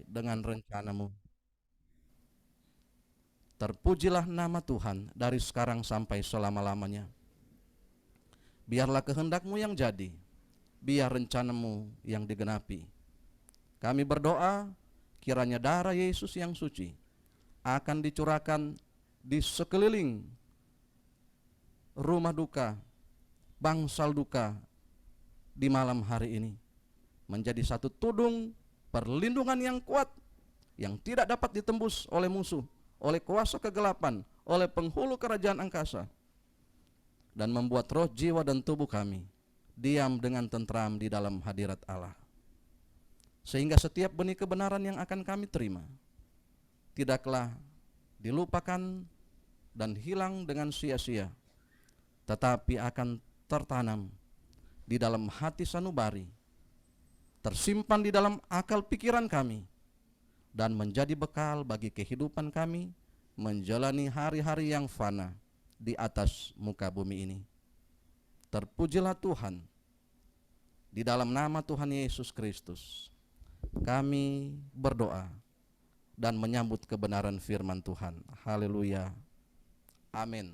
dengan rencanamu. Terpujilah nama Tuhan dari sekarang sampai selama-lamanya. Biarlah kehendakmu yang jadi, biar rencanamu yang digenapi. Kami berdoa kiranya darah Yesus yang suci akan dicurahkan di sekeliling rumah duka, bangsal duka di malam hari ini, menjadi satu tudung perlindungan yang kuat yang tidak dapat ditembus oleh musuh, oleh kuasa kegelapan, oleh penghulu kerajaan angkasa, dan membuat roh, jiwa, dan tubuh kami diam dengan tentram di dalam hadirat Allah. Sehingga setiap benih kebenaran yang akan kami terima tidaklah dilupakan dan hilang dengan sia-sia, tetapi akan tertanam di dalam hati sanubari, tersimpan di dalam akal pikiran kami, dan menjadi bekal bagi kehidupan kami menjalani hari-hari yang fana di atas muka bumi ini. Terpujilah Tuhan. Di dalam nama Tuhan Yesus Kristus kami berdoa dan menyambut kebenaran firman Tuhan. Haleluya. Amin.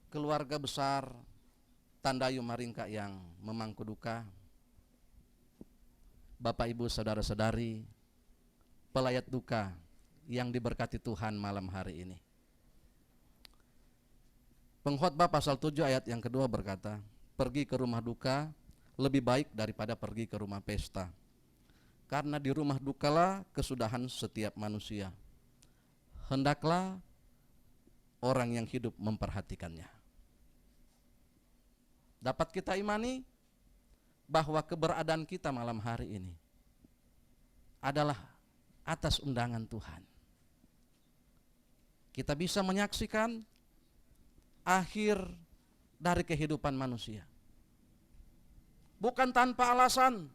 Keluarga besar Tandayu Maringka yang memangku duka, Bapak Ibu saudara-saudari, pelayat duka yang diberkati Tuhan malam hari ini. Pengkhotbah pasal 7 ayat yang kedua berkata, pergi ke rumah duka lebih baik daripada pergi ke rumah pesta. Karena di rumah dukalah kesudahan setiap manusia. Hendaklah orang yang hidup memperhatikannya. Dapat kita imani bahwa keberadaan kita malam hari ini adalah atas undangan Tuhan. Kita bisa menyaksikan akhir dari kehidupan manusia. Bukan tanpa alasan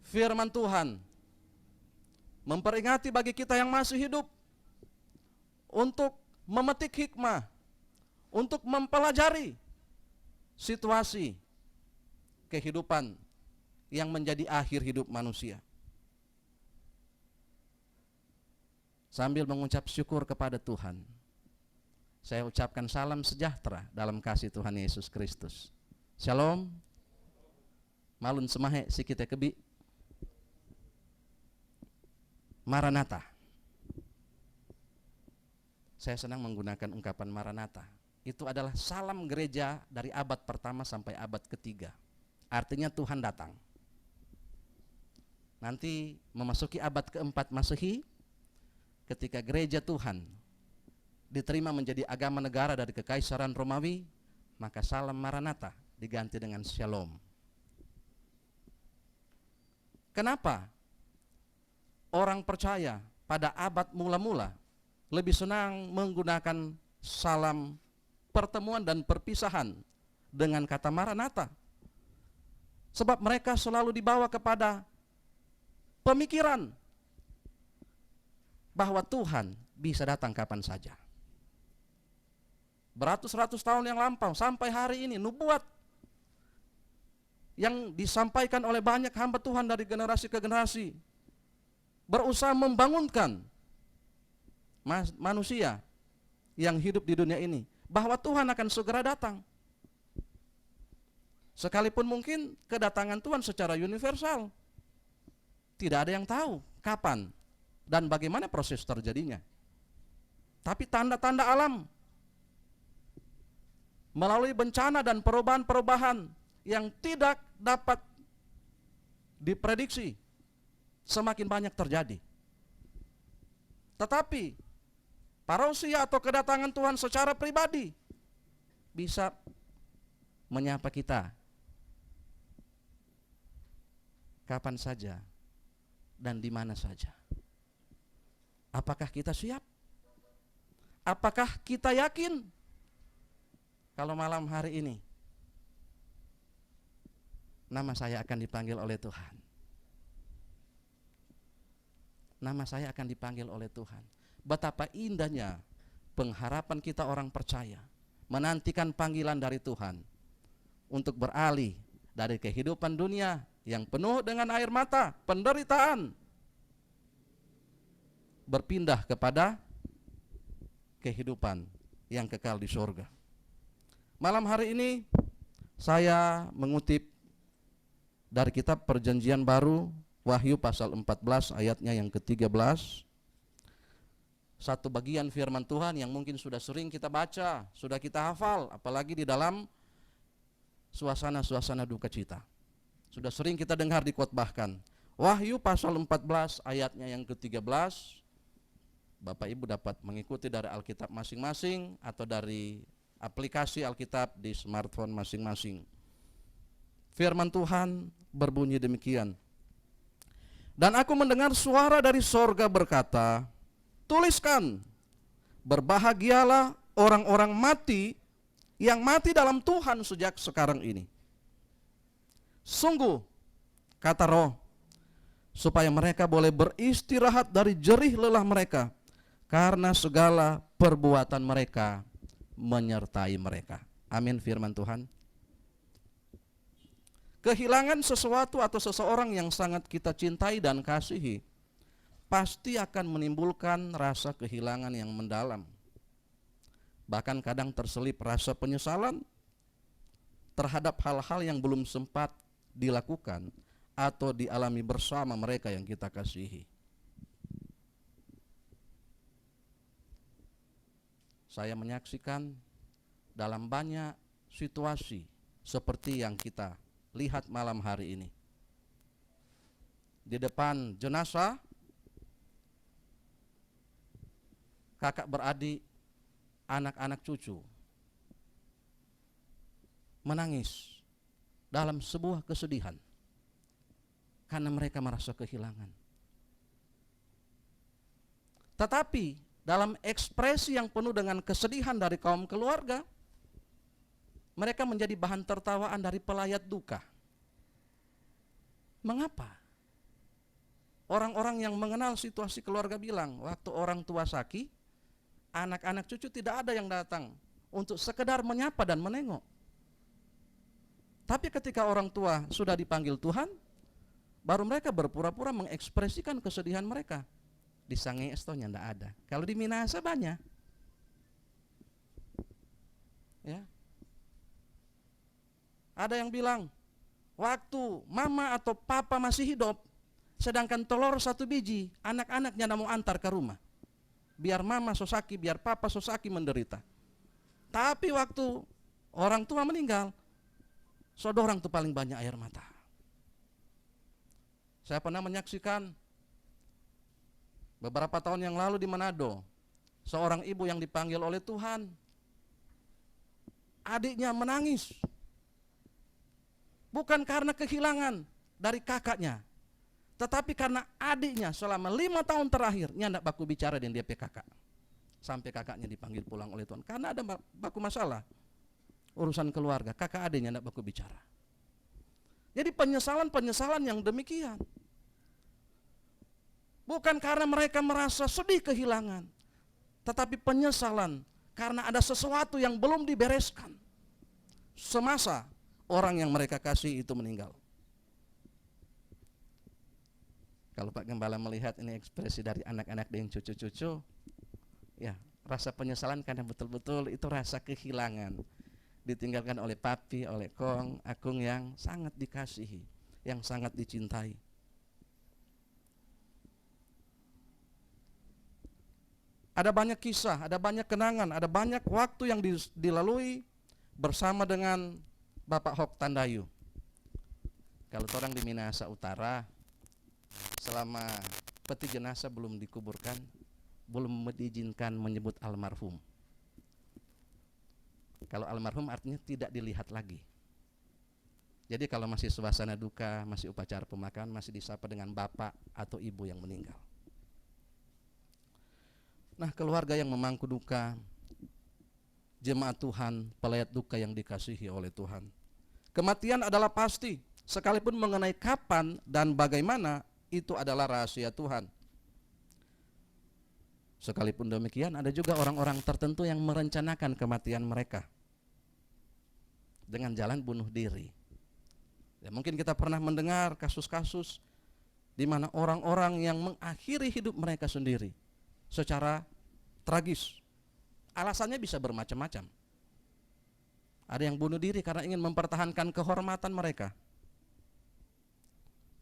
firman Tuhan memperingati bagi kita yang masih hidup untuk memetik hikmah, untuk mempelajari situasi kehidupan yang menjadi akhir hidup manusia. Sambil mengucap syukur kepada Tuhan, saya ucapkan salam sejahtera dalam kasih Tuhan Yesus Kristus. Shalom. Malun semahe si kita kebi. Maranatha. Saya senang menggunakan ungkapan Maranatha. Itu adalah salam gereja dari abad pertama sampai abad ketiga. Artinya Tuhan datang. Nanti memasuki abad keempat Masehi, ketika gereja Tuhan diterima menjadi agama negara dari Kekaisaran Romawi, maka salam Maranatha diganti dengan Shalom. Kenapa orang percaya pada abad mula-mula lebih senang menggunakan salam pertemuan dan perpisahan dengan kata Maranatha? Sebab mereka selalu dibawa kepada pemikiran bahwa Tuhan bisa datang kapan saja. Beratus-ratus tahun yang lampau sampai hari ini, nubuat yang disampaikan oleh banyak hamba Tuhan dari generasi ke generasi berusaha membangunkan manusia yang hidup di dunia ini bahwa Tuhan akan segera datang. Sekalipun mungkin kedatangan Tuhan secara universal tidak ada yang tahu kapan dan bagaimana proses terjadinya. Tapi tanda-tanda alam melalui bencana dan perubahan-perubahan yang tidak dapat diprediksi semakin banyak terjadi. Tetapi parousia atau kedatangan Tuhan secara pribadi bisa menyapa kita kapan saja dan di mana saja. Apakah kita siap? Apakah kita yakin kalau malam hari ini nama saya akan dipanggil oleh Tuhan? Nama saya akan dipanggil oleh Tuhan. Betapa indahnya pengharapan kita orang percaya menantikan panggilan dari Tuhan untuk beralih dari kehidupan dunia yang penuh dengan air mata, penderitaan, berpindah kepada kehidupan yang kekal di surga. Malam hari ini saya mengutip dari kitab Perjanjian Baru, Wahyu pasal 14 ayatnya yang ke-13. Satu bagian firman Tuhan yang mungkin sudah sering kita baca, sudah kita hafal, apalagi di dalam suasana-suasana duka cita. Sudah sering kita dengar dikhotbahkan. Wahyu pasal 14 ayatnya yang ke-13. Bapak Ibu dapat mengikuti dari Alkitab masing-masing atau dari aplikasi Alkitab di smartphone masing-masing. Firman Tuhan berbunyi demikian. Dan aku mendengar suara dari sorga berkata, tuliskan, berbahagialah orang-orang mati yang mati dalam Tuhan sejak sekarang ini. Sungguh, kata Roh, supaya mereka boleh beristirahat dari jerih lelah mereka, karena segala perbuatan mereka menyertai mereka. Amin firman Tuhan. Kehilangan sesuatu atau seseorang yang sangat kita cintai dan kasihi pasti akan menimbulkan rasa kehilangan yang mendalam. Bahkan kadang terselip rasa penyesalan terhadap hal-hal yang belum sempat dilakukan atau dialami bersama mereka yang kita kasihi. Saya menyaksikan dalam banyak situasi seperti yang kita lihat malam hari ini. Di depan jenazah, kakak beradik, anak-anak cucu menangis dalam sebuah kesedihan karena mereka merasa kehilangan. Tetapi dalam ekspresi yang penuh dengan kesedihan dari kaum keluarga, mereka menjadi bahan tertawaan dari pelayat duka. Mengapa? Orang-orang yang mengenal situasi keluarga bilang, waktu orang tua sakit, anak-anak cucu tidak ada yang datang untuk sekedar menyapa dan menengok. Tapi ketika orang tua sudah dipanggil Tuhan, baru mereka berpura-pura mengekspresikan kesedihan mereka. Di Sange Estonya tidak ada. Kalau di Minahasa banyak. Ya. Ada yang bilang, waktu mama atau papa masih hidup, sedangkan telur 1 biji, anak-anaknya tidak mau antar ke rumah. Biar mama sosaki, biar papa sosaki menderita. Tapi waktu orang tua meninggal, sodorang itu paling banyak air mata. Saya pernah menyaksikan beberapa tahun yang lalu di Manado, seorang ibu yang dipanggil oleh Tuhan, adiknya menangis. Bukan karena kehilangan dari kakaknya, tetapi karena adiknya selama 5 tahun terakhir nyandak baku bicara dengan dia kakak. Sampai kakaknya dipanggil pulang oleh Tuhan. Karena ada baku masalah urusan keluarga, kakak adiknya nyandak baku bicara. Jadi penyesalan-penyesalan yang demikian. Bukan karena mereka merasa sedih kehilangan, tetapi penyesalan karena ada sesuatu yang belum dibereskan semasa orang yang mereka kasih itu meninggal. Kalau Pak Gembala melihat ini ekspresi dari anak-anak dan cucu-cucu, ya rasa penyesalan karena betul-betul itu rasa kehilangan, ditinggalkan oleh papi, oleh kong, akung yang sangat dikasihi, yang sangat dicintai. Ada banyak kisah, ada banyak kenangan, ada banyak waktu yang dilalui bersama dengan Bapak Hok Tandayu. Kalau orang di Minahasa Utara, selama peti jenazah belum dikuburkan, belum diizinkan menyebut almarhum. Kalau almarhum artinya tidak dilihat lagi. Jadi kalau masih suasana duka, masih upacara pemakaman, masih disapa dengan bapak atau ibu yang meninggal. Nah, keluarga yang memangku duka, jemaat Tuhan, pelayat duka yang dikasihi oleh Tuhan. Kematian adalah pasti, sekalipun mengenai kapan dan bagaimana itu adalah rahasia Tuhan. Sekalipun demikian, ada juga orang-orang tertentu yang merencanakan kematian mereka. dengan jalan bunuh diri. Ya, mungkin kita pernah mendengar kasus-kasus di mana orang-orang yang mengakhiri hidup mereka sendiri secara tragis. Alasannya bisa bermacam-macam. Ada yang bunuh diri karena ingin mempertahankan kehormatan mereka.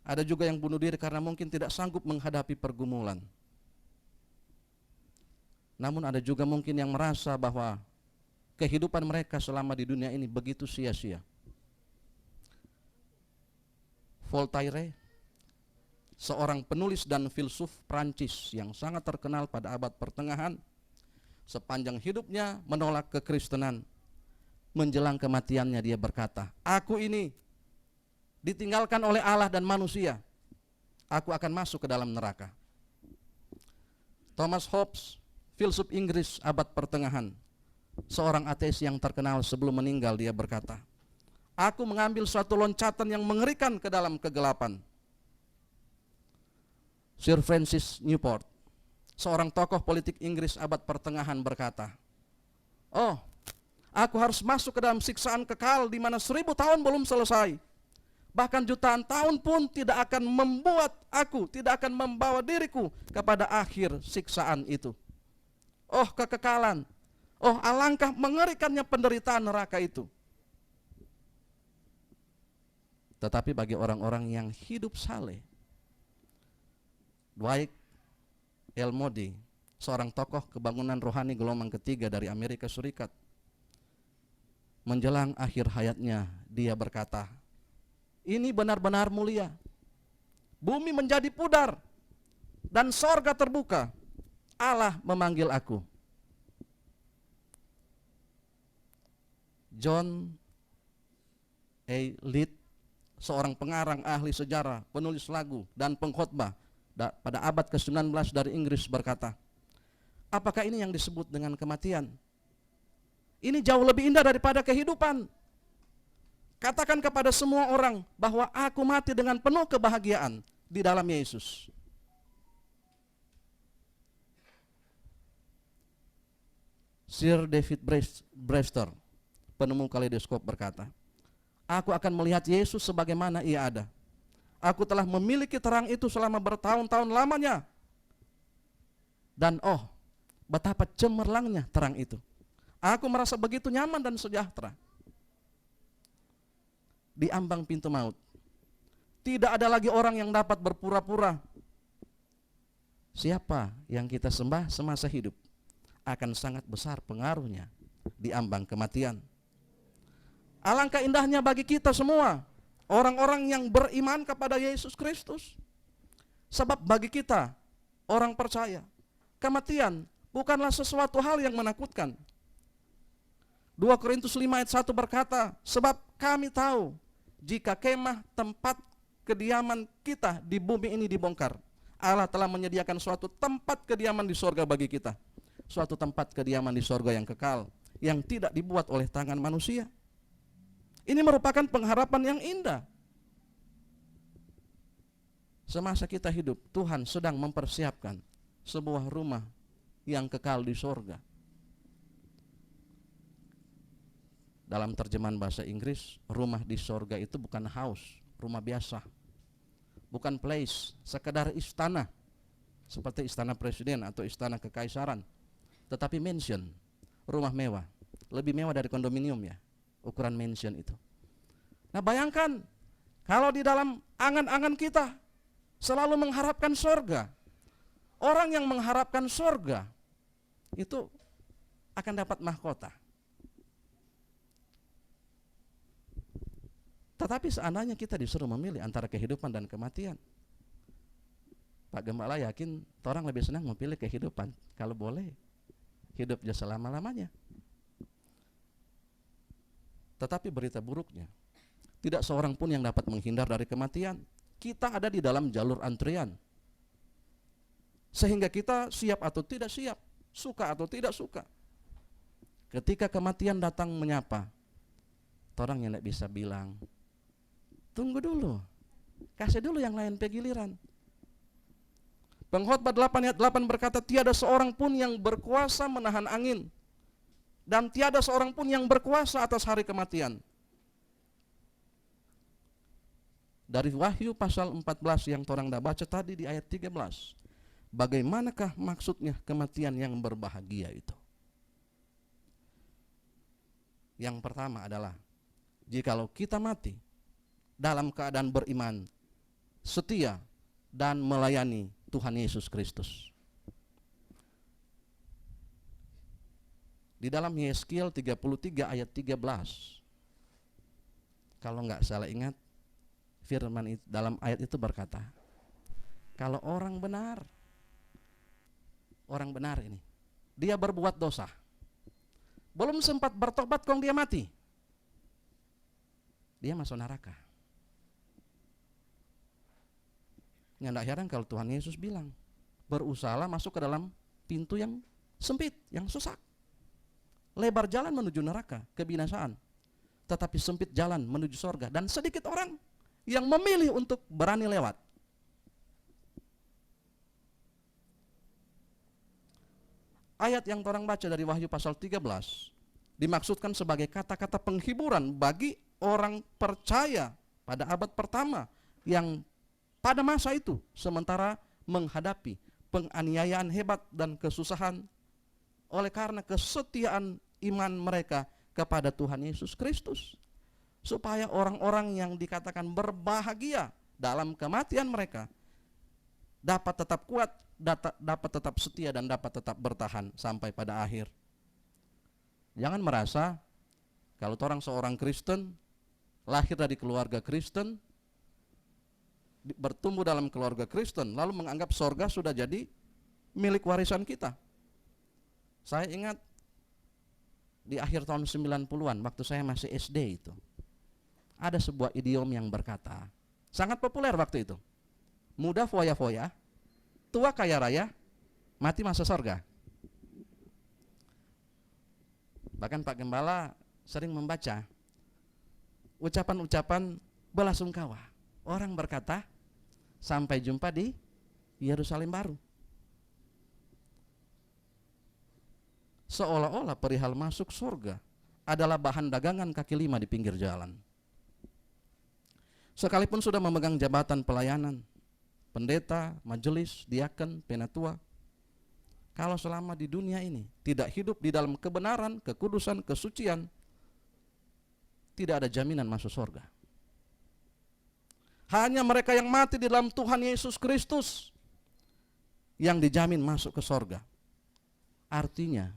Ada juga yang bunuh diri karena mungkin tidak sanggup menghadapi pergumulan. Namun ada juga mungkin yang merasa bahwa kehidupan mereka selama di dunia ini begitu sia-sia. Voltaire, seorang penulis dan filsuf Prancis yang sangat terkenal pada abad pertengahan, sepanjang hidupnya menolak kekristenan. Menjelang kematiannya dia berkata, aku ini ditinggalkan oleh Allah dan manusia, aku akan masuk ke dalam neraka. Thomas Hobbes, filsuf Inggris abad pertengahan, seorang ateis yang terkenal sebelum meninggal, dia berkata, aku mengambil suatu loncatan yang mengerikan ke dalam kegelapan. Sir Francis Newport, seorang tokoh politik Inggris abad pertengahan berkata, oh, aku harus masuk ke dalam siksaan kekal di mana 1000 tahun belum selesai. Bahkan jutaan tahun pun tidak akan membuat aku, tidak akan membawa diriku kepada akhir siksaan itu. Oh kekekalan, oh alangkah mengerikannya penderitaan neraka itu. Tetapi bagi orang-orang yang hidup saleh, Dwight L. Moody, seorang tokoh kebangunan rohani gelombang ketiga dari Amerika Serikat, menjelang akhir hayatnya dia berkata, ini benar-benar mulia. Bumi menjadi pudar dan sorga terbuka. Allah memanggil aku. John A. Lead, seorang pengarang, ahli sejarah, penulis lagu dan pengkhotbah pada abad ke-19 dari Inggris berkata, apakah ini yang disebut dengan kematian? Ini jauh lebih indah daripada kehidupan. Katakan kepada semua orang bahwa aku mati dengan penuh kebahagiaan di dalam Yesus. Sir David Brewster, penemu kaleidoskop berkata, aku akan melihat Yesus sebagaimana ia ada. Aku telah memiliki terang itu selama bertahun-tahun lamanya. Dan oh, betapa cemerlangnya terang itu. Aku merasa begitu nyaman dan sejahtera. Di ambang pintu maut, tidak ada lagi orang yang dapat berpura-pura. Siapa yang kita sembah semasa hidup akan sangat besar pengaruhnya di ambang kematian. Alangkah indahnya bagi kita semua, orang-orang yang beriman kepada Yesus Kristus. Sebab bagi kita, orang percaya, kematian bukanlah sesuatu hal yang menakutkan. 2 Korintus 5 ayat 1 berkata, sebab kami tahu jika kemah tempat kediaman kita di bumi ini dibongkar, Allah telah menyediakan suatu tempat kediaman di sorga bagi kita. Suatu tempat kediaman di sorga yang kekal, yang tidak dibuat oleh tangan manusia. Ini merupakan pengharapan yang indah. Semasa kita hidup, Tuhan sedang mempersiapkan sebuah rumah yang kekal di sorga. Dalam terjemahan bahasa Inggris, rumah di sorga itu bukan house, rumah biasa. Bukan place, sekedar istana, seperti istana presiden atau istana kekaisaran. Tetapi mansion, rumah mewah. Lebih mewah dari kondominium ya, ukuran mansion itu. Nah bayangkan, kalau di dalam angan-angan kita selalu mengharapkan sorga. Orang yang mengharapkan sorga, itu akan dapat mahkota. Tetapi seandainya kita disuruh memilih antara kehidupan dan kematian, Pak Gembala yakin orang lebih senang memilih kehidupan. Kalau boleh hidup selama-lamanya. Tetapi berita buruknya, tidak seorang pun yang dapat menghindar dari kematian. Kita ada di dalam jalur antrian. Sehingga kita siap atau tidak siap, suka atau tidak suka. Ketika kematian datang menyapa, orang yang tidak bisa bilang, tunggu dulu, kasih dulu yang lain pegiliran. Pengkhotbah 8 ayat 8 berkata, tiada seorang pun yang berkuasa menahan angin, dan tiada seorang pun yang berkuasa atas hari kematian. dari Wahyu pasal 14 yang torang dah baca tadi di ayat 13. Bagaimanakah maksudnya kematian yang berbahagia itu? Yang pertama adalah, jikalau kita mati dalam keadaan beriman, setia, dan melayani Tuhan Yesus Kristus. Di dalam Yeskiel 33 ayat 13, kalau nggak salah ingat, firman dalam ayat itu berkata, kalau orang benar ini, dia berbuat dosa, belum sempat bertobat kong dia mati, dia masuk neraka. Nggak heran kalau Tuhan Yesus bilang, berusahalah masuk ke dalam pintu yang sempit, yang susah. Lebar jalan menuju neraka, kebinasaan, tetapi sempit jalan menuju sorga, dan sedikit orang yang memilih untuk berani lewat. Ayat yang orang baca dari Wahyu pasal 13 dimaksudkan sebagai kata-kata penghiburan bagi orang percaya pada abad pertama yang pada masa itu sementara menghadapi penganiayaan hebat dan kesusahan oleh karena kesetiaan iman mereka kepada Tuhan Yesus Kristus, supaya orang-orang yang dikatakan berbahagia dalam kematian mereka dapat tetap kuat, dapat tetap setia, dan dapat tetap bertahan sampai pada akhir. Jangan merasa kalau orang seorang Kristen, lahir dari keluarga Kristen, bertumbuh dalam keluarga Kristen, lalu menganggap sorga sudah jadi milik warisan kita. Saya ingat di akhir tahun 90-an, waktu saya masih SD itu, ada sebuah idiom yang berkata, sangat populer waktu itu, muda foya-foya, tua kaya raya, mati masuk sorga. Bahkan Pak Gembala sering membaca ucapan-ucapan belasungkawa. Orang berkata, sampai jumpa di Yerusalem baru. Seolah-olah perihal masuk surga adalah bahan dagangan kaki lima di pinggir jalan. Sekalipun sudah memegang jabatan pelayanan, pendeta, majelis, diaken, penatua, kalau selama di dunia ini tidak hidup di dalam kebenaran, kekudusan, kesucian, tidak ada jaminan masuk surga. Hanya mereka yang mati di dalam Tuhan Yesus Kristus yang dijamin masuk ke surga. Artinya,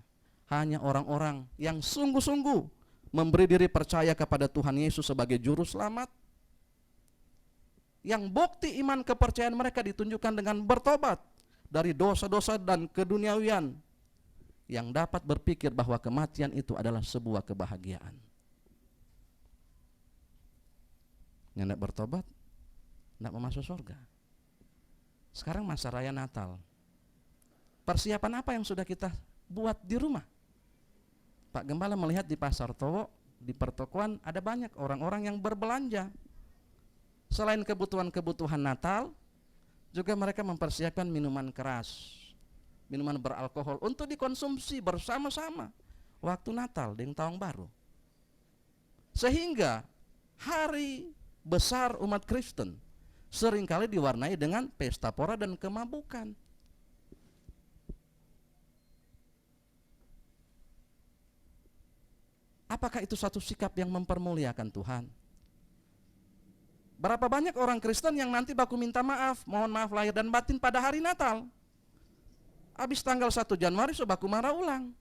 hanya orang-orang yang sungguh-sungguh memberi diri percaya kepada Tuhan Yesus sebagai juru selamat, yang bukti iman kepercayaan mereka ditunjukkan dengan bertobat dari dosa-dosa dan keduniawian, yang dapat berpikir bahwa kematian itu adalah sebuah kebahagiaan. Yang tidak bertobat tidak mau masuk surga. Sekarang masa raya Natal, persiapan apa yang sudah kita buat di rumah? Pak Gembala melihat di Pasar Towo, di pertokoan ada banyak orang-orang yang berbelanja. Selain kebutuhan-kebutuhan Natal, juga mereka mempersiapkan minuman keras, minuman beralkohol untuk dikonsumsi bersama-sama waktu Natal dan Tahun Baru. Sehingga hari besar umat Kristen seringkali diwarnai dengan pesta pora dan kemabukan. Apakah itu satu sikap yang mempermuliakan Tuhan? Berapa banyak orang Kristen yang nanti baku minta maaf, mohon maaf lahir dan batin pada hari Natal. Habis tanggal 1 Januari so baku marah ulang.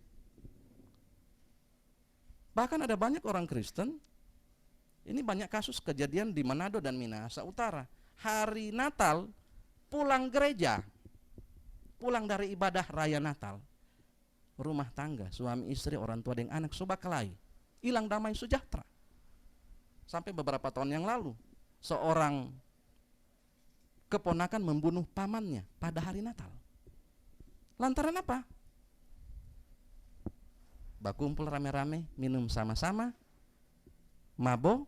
Bahkan ada banyak orang Kristen, ini banyak kasus kejadian di Manado dan Minahasa Utara. Hari Natal pulang gereja, pulang dari ibadah raya Natal, rumah tangga, suami istri, orang tua dan anak soba kelahi, hilang damai sejahtera. Sampai beberapa tahun yang lalu, seorang keponakan membunuh pamannya pada hari Natal. Lantaran apa? Bakumpul rame-rame, minum sama-sama, mabok,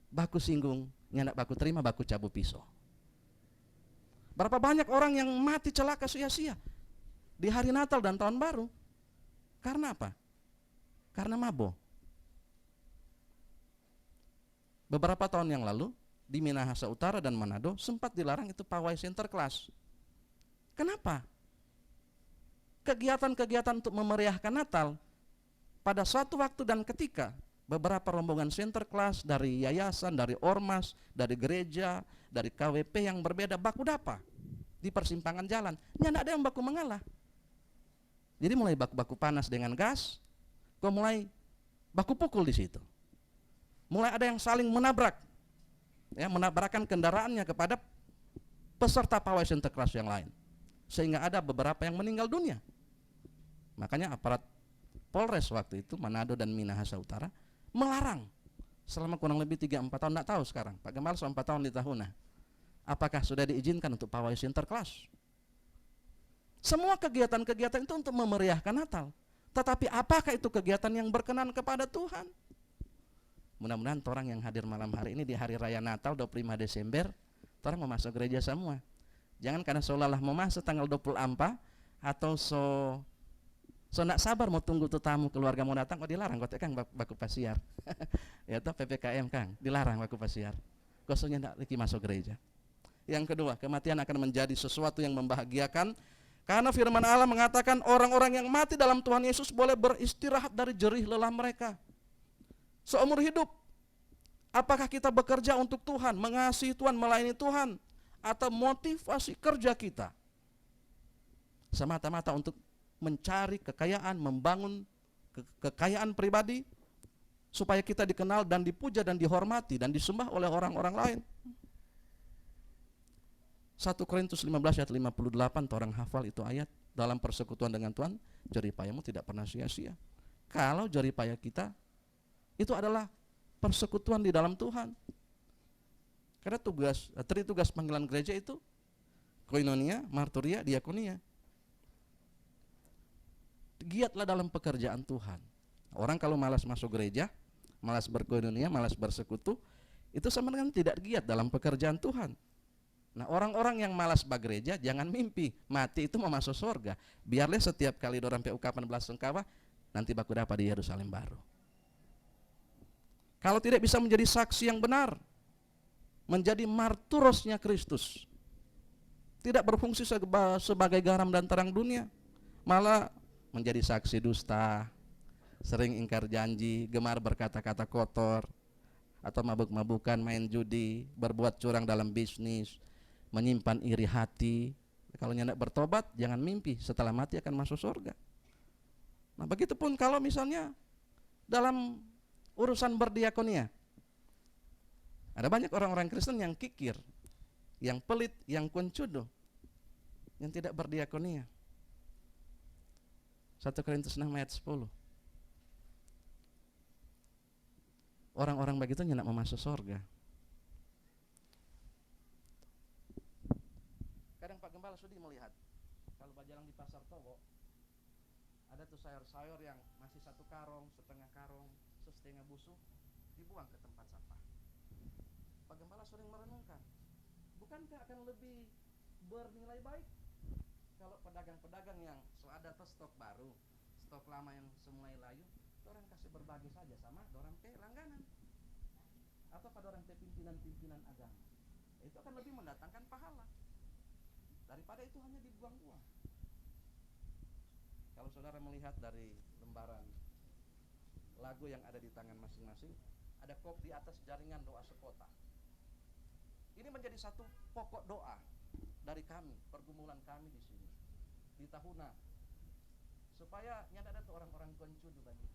baku singgung, nyandak baku terima, baku cabu pisau. Berapa banyak orang yang mati celaka sia-sia di hari Natal dan Tahun Baru. Karena apa? Karena mabok. Beberapa tahun yang lalu, di Minahasa Utara dan Manado sempat dilarang itu pawai Sinterklas. Kenapa? Kegiatan-kegiatan untuk memeriahkan Natal pada suatu waktu dan ketika beberapa rombongan Sinterklas dari yayasan, dari ormas, dari gereja, dari KWP yang berbeda baku dapa di persimpangan jalan. Nyanda ada yang baku mengalah. Jadi mulai baku-baku panas dengan gas, kok mulai baku pukul di situ. Mulai ada yang saling menabrak, ya, menabrakkan kendaraannya kepada peserta pawai Sinterklas yang lain, sehingga ada beberapa yang meninggal dunia. Makanya aparat Polres waktu itu Manado dan Minahasa Utara melarang selama kurang lebih 3-4 tahun, tidak tahu sekarang Pak Gembala selama 4 tahun di Tahuna apakah sudah diizinkan untuk pawai Sinterklas. Semua kegiatan-kegiatan itu untuk memeriahkan Natal, tetapi apakah itu kegiatan yang berkenan kepada Tuhan? Mudah-mudahan orang yang hadir malam hari ini di hari raya Natal 25 Desember orang mau masuk gereja semua. Jangan karena seolah-olah mau masuk tanggal 24 atau so nak sabar mau tunggu tuh tamu keluarga mau datang, kok dilarang kok Kang baku pasiar. Ya toh PPKM Kang, dilarang baku pasiar. Kosongnya ndak lagi masuk gereja. Yang kedua, kematian akan menjadi sesuatu yang membahagiakan karena firman Allah mengatakan orang-orang yang mati dalam Tuhan Yesus boleh beristirahat dari jerih lelah mereka. Seumur hidup, apakah kita bekerja untuk Tuhan, mengasihi Tuhan, melayani Tuhan, atau motivasi kerja kita semata-mata untuk mencari kekayaan, membangun kekayaan pribadi supaya kita dikenal dan dipuja dan dihormati dan disembah oleh orang-orang lain. 1 Korintus 15 ayat 58, orang hafal itu ayat, dalam persekutuan dengan Tuhan jeripayamu tidak pernah sia-sia. Kalau jeripaya kita itu adalah persekutuan di dalam Tuhan. Karena tugas panggilan gereja itu koinonia, marturia, diakonia. Giatlah dalam pekerjaan Tuhan. Orang kalau malas masuk gereja, malas berkoinonia, malas bersekutu, itu sama dengan tidak giat dalam pekerjaan Tuhan. Nah, orang-orang yang malas bergereja jangan mimpi mati itu mau masuk surga. Biarlah setiap kali dorang ucapan belasungkawa nanti baku dapat di Yerusalem baru. Kalau tidak bisa menjadi saksi yang benar, menjadi marturosnya Kristus, tidak berfungsi sebagai garam dan terang dunia, malah menjadi saksi dusta, sering ingkar janji, gemar berkata-kata kotor, atau mabuk-mabukan, main judi, berbuat curang dalam bisnis, menyimpan iri hati. Kalau hendak bertobat, jangan mimpi setelah mati akan masuk surga. Nah, begitupun kalau misalnya dalam urusan berdiakonia, ada banyak orang-orang Kristen yang kikir, yang pelit, yang kuncudo, yang tidak berdiakonia. 1 Korintus 6 ayat 10. Orang-orang begitu hendak mau masuk surga. Kadang Pak Gembala sudi melihat kalau berjalan di pasar Towo, ada tuh sayur-sayur yang masih satu karung, setengah karung, setengah busuk, dibuang ke tempat sampah. Pak Gembala sering merenungkan, bukankah akan lebih bernilai baik kalau pedagang-pedagang yang ada stok baru, stok lama yang semulai layu, orang kasih berbagi saja sama orang langganan atau pada orang pimpinan-pimpinan agama. Itu akan lebih mendatangkan pahala daripada itu hanya dibuang-buang. Kalau saudara melihat dari lembaran lagu yang ada di tangan masing-masing, ada kop di atas jaringan doa sekota. Ini menjadi satu pokok doa dari kami, pergumulan kami di sini, di Tahuna, supaya nyada ada tuh orang-orang koncudu bagi.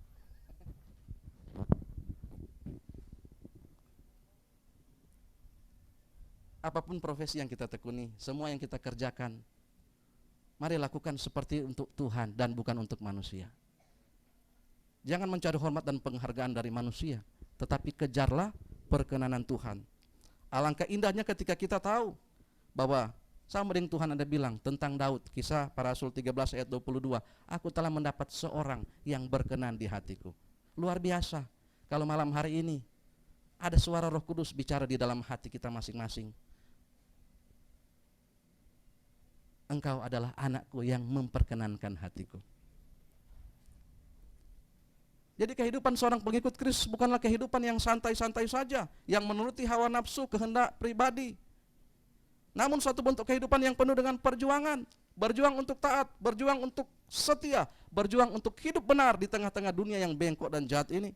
Apapun profesi yang kita tekuni, semua yang kita kerjakan, mari lakukan seperti untuk Tuhan dan bukan untuk manusia. Jangan mencari hormat dan penghargaan dari manusia, tetapi kejarlah perkenanan Tuhan. Alangkah indahnya ketika kita tahu bahwa sama dengan Tuhan ada bilang tentang Daud, Kisah Para Rasul 13 ayat 22, aku telah mendapat seorang yang berkenan di hatiku. Luar biasa kalau malam hari ini ada suara Roh Kudus bicara di dalam hati kita masing-masing. Engkau adalah anakku yang memperkenankan hatiku. Jadi kehidupan seorang pengikut Kristus bukanlah kehidupan yang santai-santai saja, yang menuruti hawa nafsu, kehendak pribadi. Namun suatu bentuk kehidupan yang penuh dengan perjuangan. Berjuang untuk taat, berjuang untuk setia, berjuang untuk hidup benar di tengah-tengah dunia yang bengkok dan jahat ini.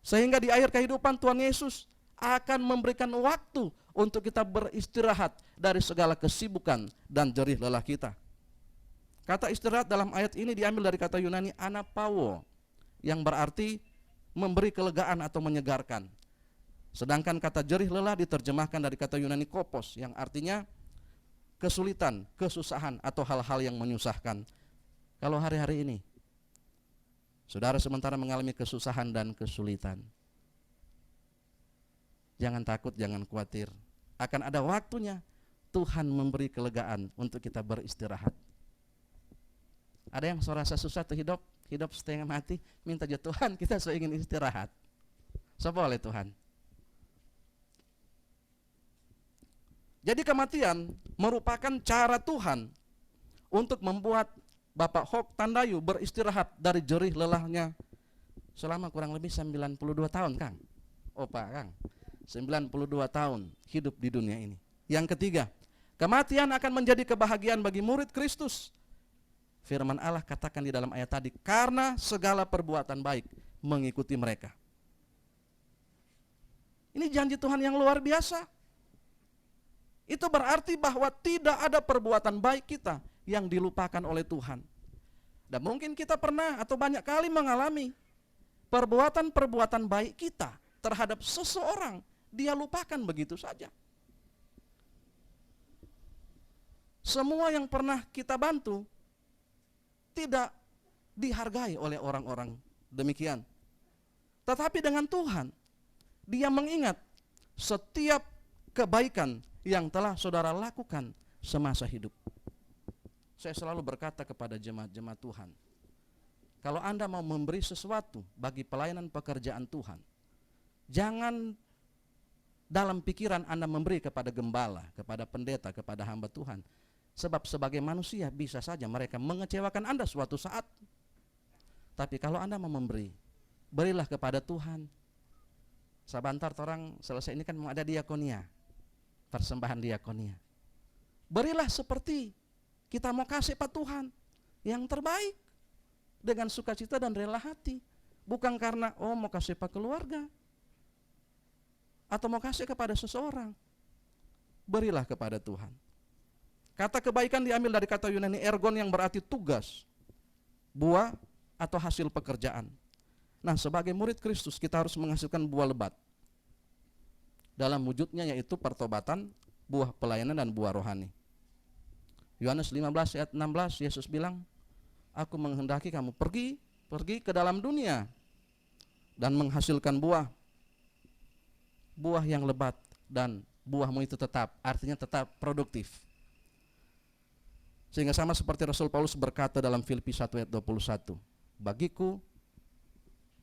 Sehingga di akhir kehidupan Tuhan Yesus akan memberikan waktu untuk kita beristirahat dari segala kesibukan dan jerih lelah kita. Kata istirahat dalam ayat ini diambil dari kata Yunani anapao, yang berarti memberi kelegaan atau menyegarkan. Sedangkan kata jerih lelah diterjemahkan dari kata Yunani kopos, yang artinya kesulitan, kesusahan, atau hal-hal yang menyusahkan. Kalau hari-hari ini saudara sementara mengalami kesusahan dan kesulitan, jangan takut, jangan khawatir. Akan ada waktunya Tuhan memberi kelegaan untuk kita beristirahat. Ada yang serasa susah tuh hidup setengah mati, minta aja Tuhan, kita ingin istirahat. Siapa oleh Tuhan? Jadi kematian merupakan cara Tuhan untuk membuat Bapak Hok Tandayu beristirahat dari jerih lelahnya selama kurang lebih 92 tahun, Kang. Oh Pak Kang, 92 tahun hidup di dunia ini. Yang ketiga, kematian akan menjadi kebahagiaan bagi murid Kristus. Firman Allah katakan di dalam ayat tadi, karena segala perbuatan baik mengikuti mereka. Ini janji Tuhan yang luar biasa. Itu berarti bahwa tidak ada perbuatan baik kita yang dilupakan oleh Tuhan. Dan mungkin kita pernah atau banyak kali mengalami perbuatan-perbuatan baik kita terhadap seseorang, dia lupakan begitu saja. Semua yang pernah kita bantu tidak dihargai oleh orang-orang demikian. Tetapi dengan Tuhan, Dia mengingat setiap kebaikan yang telah saudara lakukan semasa hidup. Saya selalu berkata kepada jemaat-jemaat Tuhan, kalau Anda mau memberi sesuatu bagi pelayanan pekerjaan Tuhan, jangan dalam pikiran Anda memberi kepada gembala, kepada pendeta, kepada hamba Tuhan. Sebab sebagai manusia bisa saja mereka mengecewakan Anda suatu saat. Tapi kalau Anda mau memberi, berilah kepada Tuhan. Sebentar orang selesai ini kan mau ada diakonia, persembahan diakonia. Berilah seperti kita mau kasih Pak Tuhan yang terbaik, dengan sukacita dan rela hati. Bukan karena mau kasih Pak keluarga, atau mau kasih kepada seseorang. Berilah kepada Tuhan. Kata kebaikan diambil dari kata Yunani ergon yang berarti tugas, buah atau hasil pekerjaan. Nah, sebagai murid Kristus kita harus menghasilkan buah lebat. Dalam wujudnya yaitu pertobatan, buah pelayanan, dan buah rohani. Yohanes 15 ayat 16 Yesus bilang, aku menghendaki kamu pergi ke dalam dunia dan menghasilkan buah yang lebat, dan buahmu itu tetap, artinya tetap produktif. Sehingga sama seperti Rasul Paulus berkata dalam Filipi 1 ayat 21, bagiku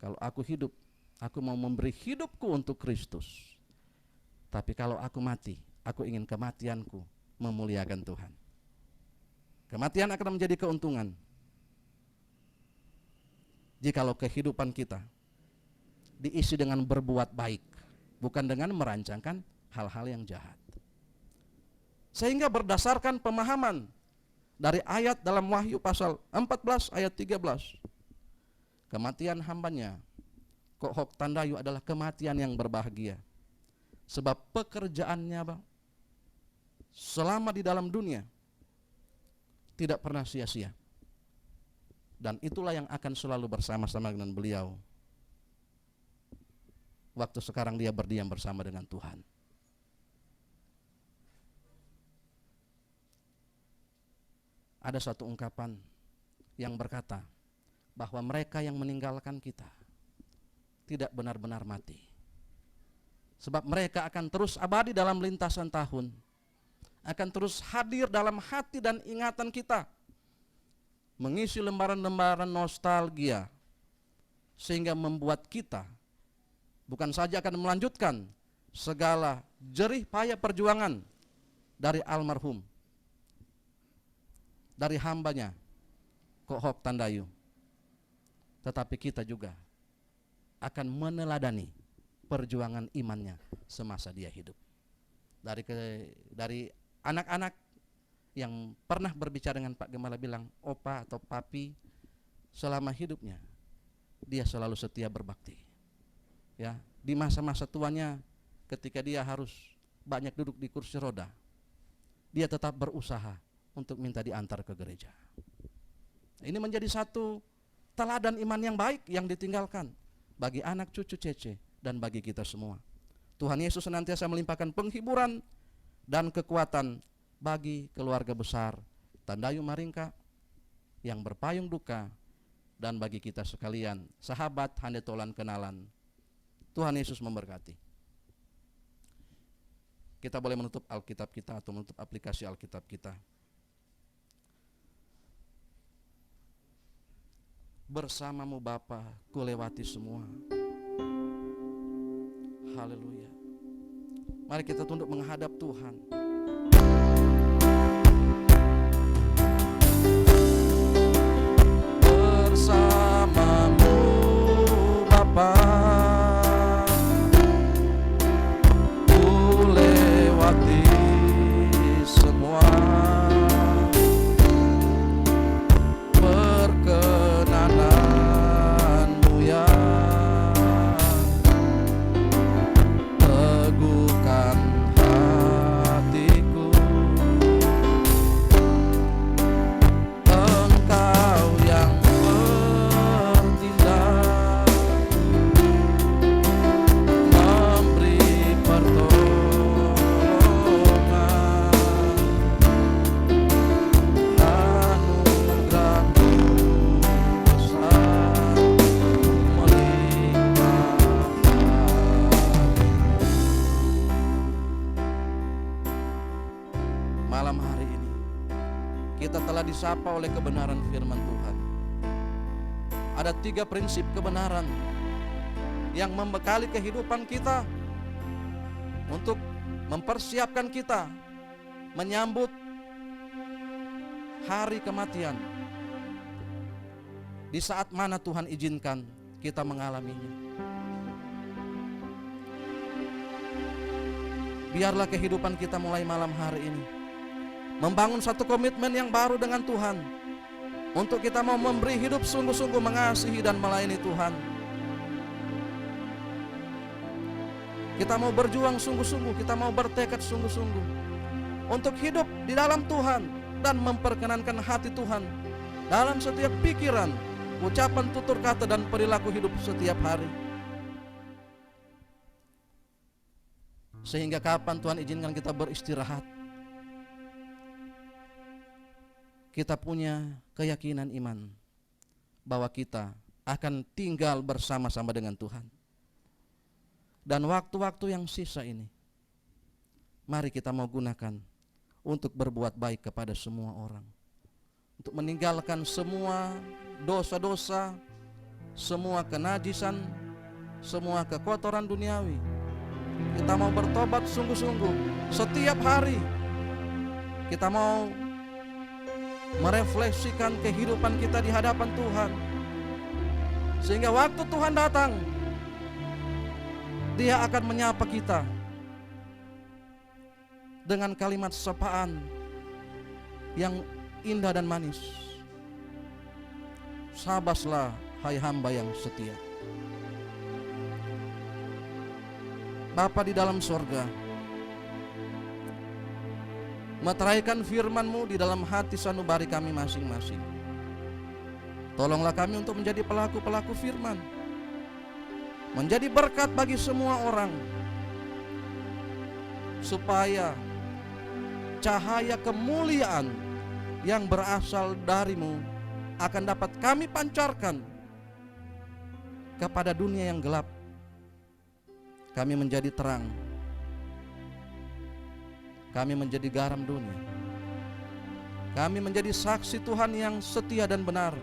kalau aku hidup, aku mau memberi hidupku untuk Kristus. Tapi kalau aku mati, aku ingin kematianku memuliakan Tuhan. Kematian akan menjadi keuntungan jikalau kehidupan kita diisi dengan berbuat baik, bukan dengan merancangkan hal-hal yang jahat. Sehingga berdasarkan pemahaman dari ayat dalam Wahyu pasal 14 ayat 13, kematian hambanya Kok Hok Tandayu adalah kematian yang berbahagia. Sebab pekerjaannya selama di dalam dunia tidak pernah sia-sia. Dan itulah yang akan selalu bersama-sama dengan beliau waktu sekarang dia berdiam bersama dengan Tuhan. Ada satu ungkapan yang berkata bahwa mereka yang meninggalkan kita tidak benar-benar mati. Sebab mereka akan terus abadi dalam lintasan tahun, akan terus hadir dalam hati dan ingatan kita, mengisi lembaran-lembaran nostalgia, sehingga membuat kita bukan saja akan melanjutkan segala jerih payah perjuangan dari almarhum, dari hambanya Kok Hok Tandayu, tetapi kita juga akan meneladani perjuangan imannya semasa dia hidup. Dari anak-anak yang pernah berbicara dengan Pak Gembala bilang, opa atau papi selama hidupnya dia selalu setia berbakti. Ya, di masa-masa tuanya ketika dia harus banyak duduk di kursi roda, dia tetap berusaha untuk minta diantar ke gereja. Ini menjadi satu teladan iman yang baik yang ditinggalkan bagi anak cucu Cece dan bagi kita semua. Tuhan Yesus senantiasa melimpahkan penghiburan dan kekuatan bagi keluarga besar Tandayu Maringka yang berpayung duka, dan bagi kita sekalian, sahabat Handetolan Kenalan. Tuhan Yesus memberkati. Kita boleh menutup Alkitab kita atau menutup aplikasi Alkitab kita. Bersamamu Bapa, ku lewati semua. Haleluya. Mari kita tunduk menghadap Tuhan. Bersamamu Bapa, ku lewati semua. Perkenananmu ya teguhkan hatiku. Engkau yang bertindak, memberi pertolongan, anugerah-Mu besar melimpah. Malam hari ini kita telah disapa oleh kebenaran firman Tuhan. Ada 3 prinsip kebenaran yang membekali kehidupan kita untuk mempersiapkan kita menyambut hari kematian, di saat mana Tuhan izinkan kita mengalaminya. Biarlah kehidupan kita mulai malam hari ini membangun satu komitmen yang baru dengan Tuhan, untuk kita mau memberi hidup sungguh-sungguh mengasihi dan melayani Tuhan. Kita mau berjuang sungguh-sungguh, kita mau bertekad sungguh-sungguh untuk hidup di dalam Tuhan dan memperkenankan hati Tuhan dalam setiap pikiran, ucapan, tutur kata, dan perilaku hidup setiap hari. Sehingga kapan Tuhan izinkan kita beristirahat, kita punya keyakinan iman bahwa kita akan tinggal bersama-sama dengan Tuhan. Dan waktu-waktu yang sisa ini, mari kita mau gunakan untuk berbuat baik kepada semua orang, untuk meninggalkan semua dosa-dosa, semua kenajisan, semua kekotoran duniawi. Kita mau bertobat sungguh-sungguh setiap hari. Kita mau merefleksikan kehidupan kita di hadapan Tuhan, sehingga waktu Tuhan datang, Dia akan menyapa kita dengan kalimat sapaan yang indah dan manis. Sabaslah hai hamba yang setia. Bapa di dalam sorga, meteraikan firman-Mu di dalam hati sanubari kami masing-masing. Tolonglah kami untuk menjadi pelaku-pelaku firman, menjadi berkat bagi semua orang, supaya cahaya kemuliaan yang berasal dari-Mu akan dapat kami pancarkan kepada dunia yang gelap. Kami menjadi terang, kami menjadi garam dunia, kami menjadi saksi Tuhan yang setia dan benar.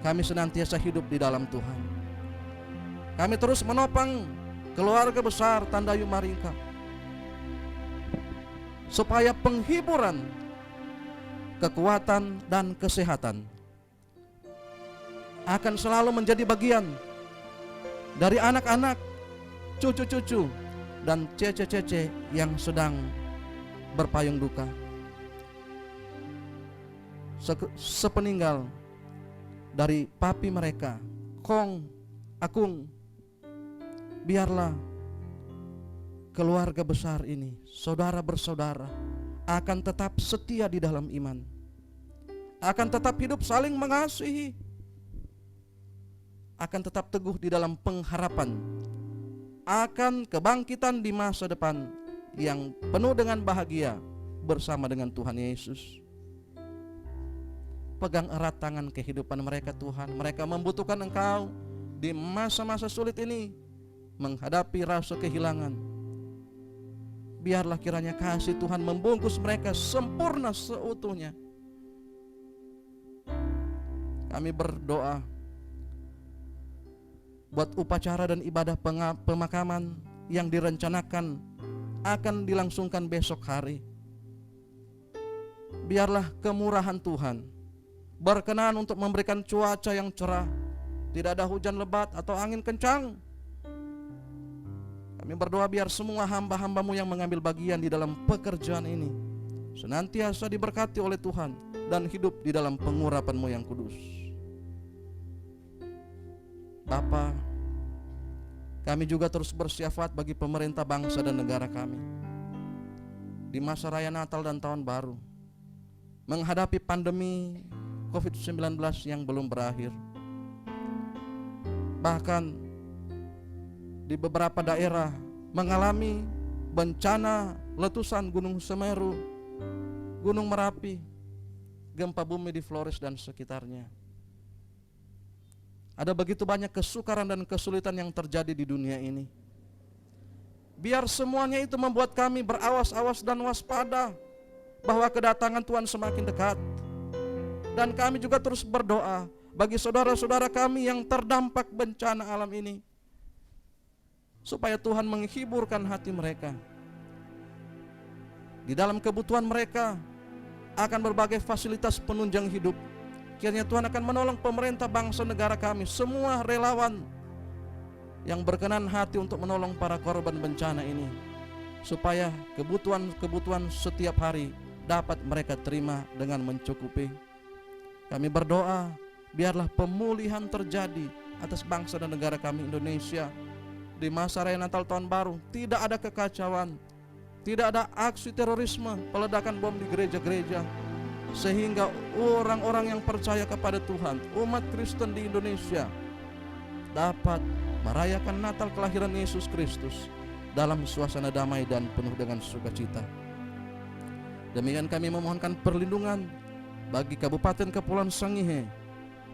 Kami senantiasa hidup di dalam Tuhan. Kami terus menopang keluarga besar Tandayu Maringka, supaya penghiburan, kekuatan, dan kesehatan akan selalu menjadi bagian dari anak-anak, cucu-cucu, dan cece-cece yang sedang berpayung duka. Sepeninggal dari papi mereka, Kong, Akung, biarlah keluarga besar ini, saudara bersaudara, akan tetap setia di dalam iman, akan tetap hidup saling mengasihi, akan tetap teguh di dalam pengharapan akan kebangkitan di masa depan yang penuh dengan bahagia bersama dengan Tuhan Yesus. Pegang erat tangan kehidupan mereka Tuhan. Mereka membutuhkan Engkau di masa-masa sulit ini, menghadapi rasa kehilangan. Biarlah kiranya kasih Tuhan membungkus mereka sempurna seutuhnya. Kami berdoa buat upacara dan ibadah pemakaman yang direncanakan akan dilangsungkan besok hari. Biarlah kemurahan Tuhan berkenan untuk memberikan cuaca yang cerah, tidak ada hujan lebat atau angin kencang. Kami berdoa biar semua hamba-hamba-Mu yang mengambil bagian di dalam pekerjaan ini senantiasa diberkati oleh Tuhan dan hidup di dalam pengurapan-Mu yang kudus. Bapa, kami juga terus bersyafaat bagi pemerintah bangsa dan negara kami di masa raya Natal dan Tahun Baru, menghadapi pandemi COVID-19 yang belum berakhir. Bahkan di beberapa daerah mengalami bencana letusan Gunung Semeru, Gunung Merapi, gempa bumi di Flores dan sekitarnya. Ada begitu banyak kesukaran dan kesulitan yang terjadi di dunia ini. Biar semuanya itu membuat kami berawas-awas dan waspada bahwa kedatangan Tuhan semakin dekat. Dan kami juga terus berdoa bagi saudara-saudara kami yang terdampak bencana alam ini, supaya Tuhan menghiburkan hati mereka. Di dalam kebutuhan mereka akan berbagai fasilitas penunjang hidup, kiranya Tuhan akan menolong pemerintah bangsa negara kami, semua relawan yang berkenan hati untuk menolong para korban bencana ini, supaya kebutuhan setiap hari dapat mereka terima dengan mencukupi. Kami berdoa biarlah pemulihan terjadi atas bangsa dan negara kami Indonesia di masa raya Natal Tahun Baru. Tidak ada kekacauan, tidak ada aksi terorisme, peledakan bom di gereja-gereja, sehingga orang-orang yang percaya kepada Tuhan, umat Kristen di Indonesia, dapat merayakan Natal kelahiran Yesus Kristus dalam suasana damai dan penuh dengan sukacita. Demikian kami memohonkan perlindungan bagi Kabupaten Kepulauan Sangihe,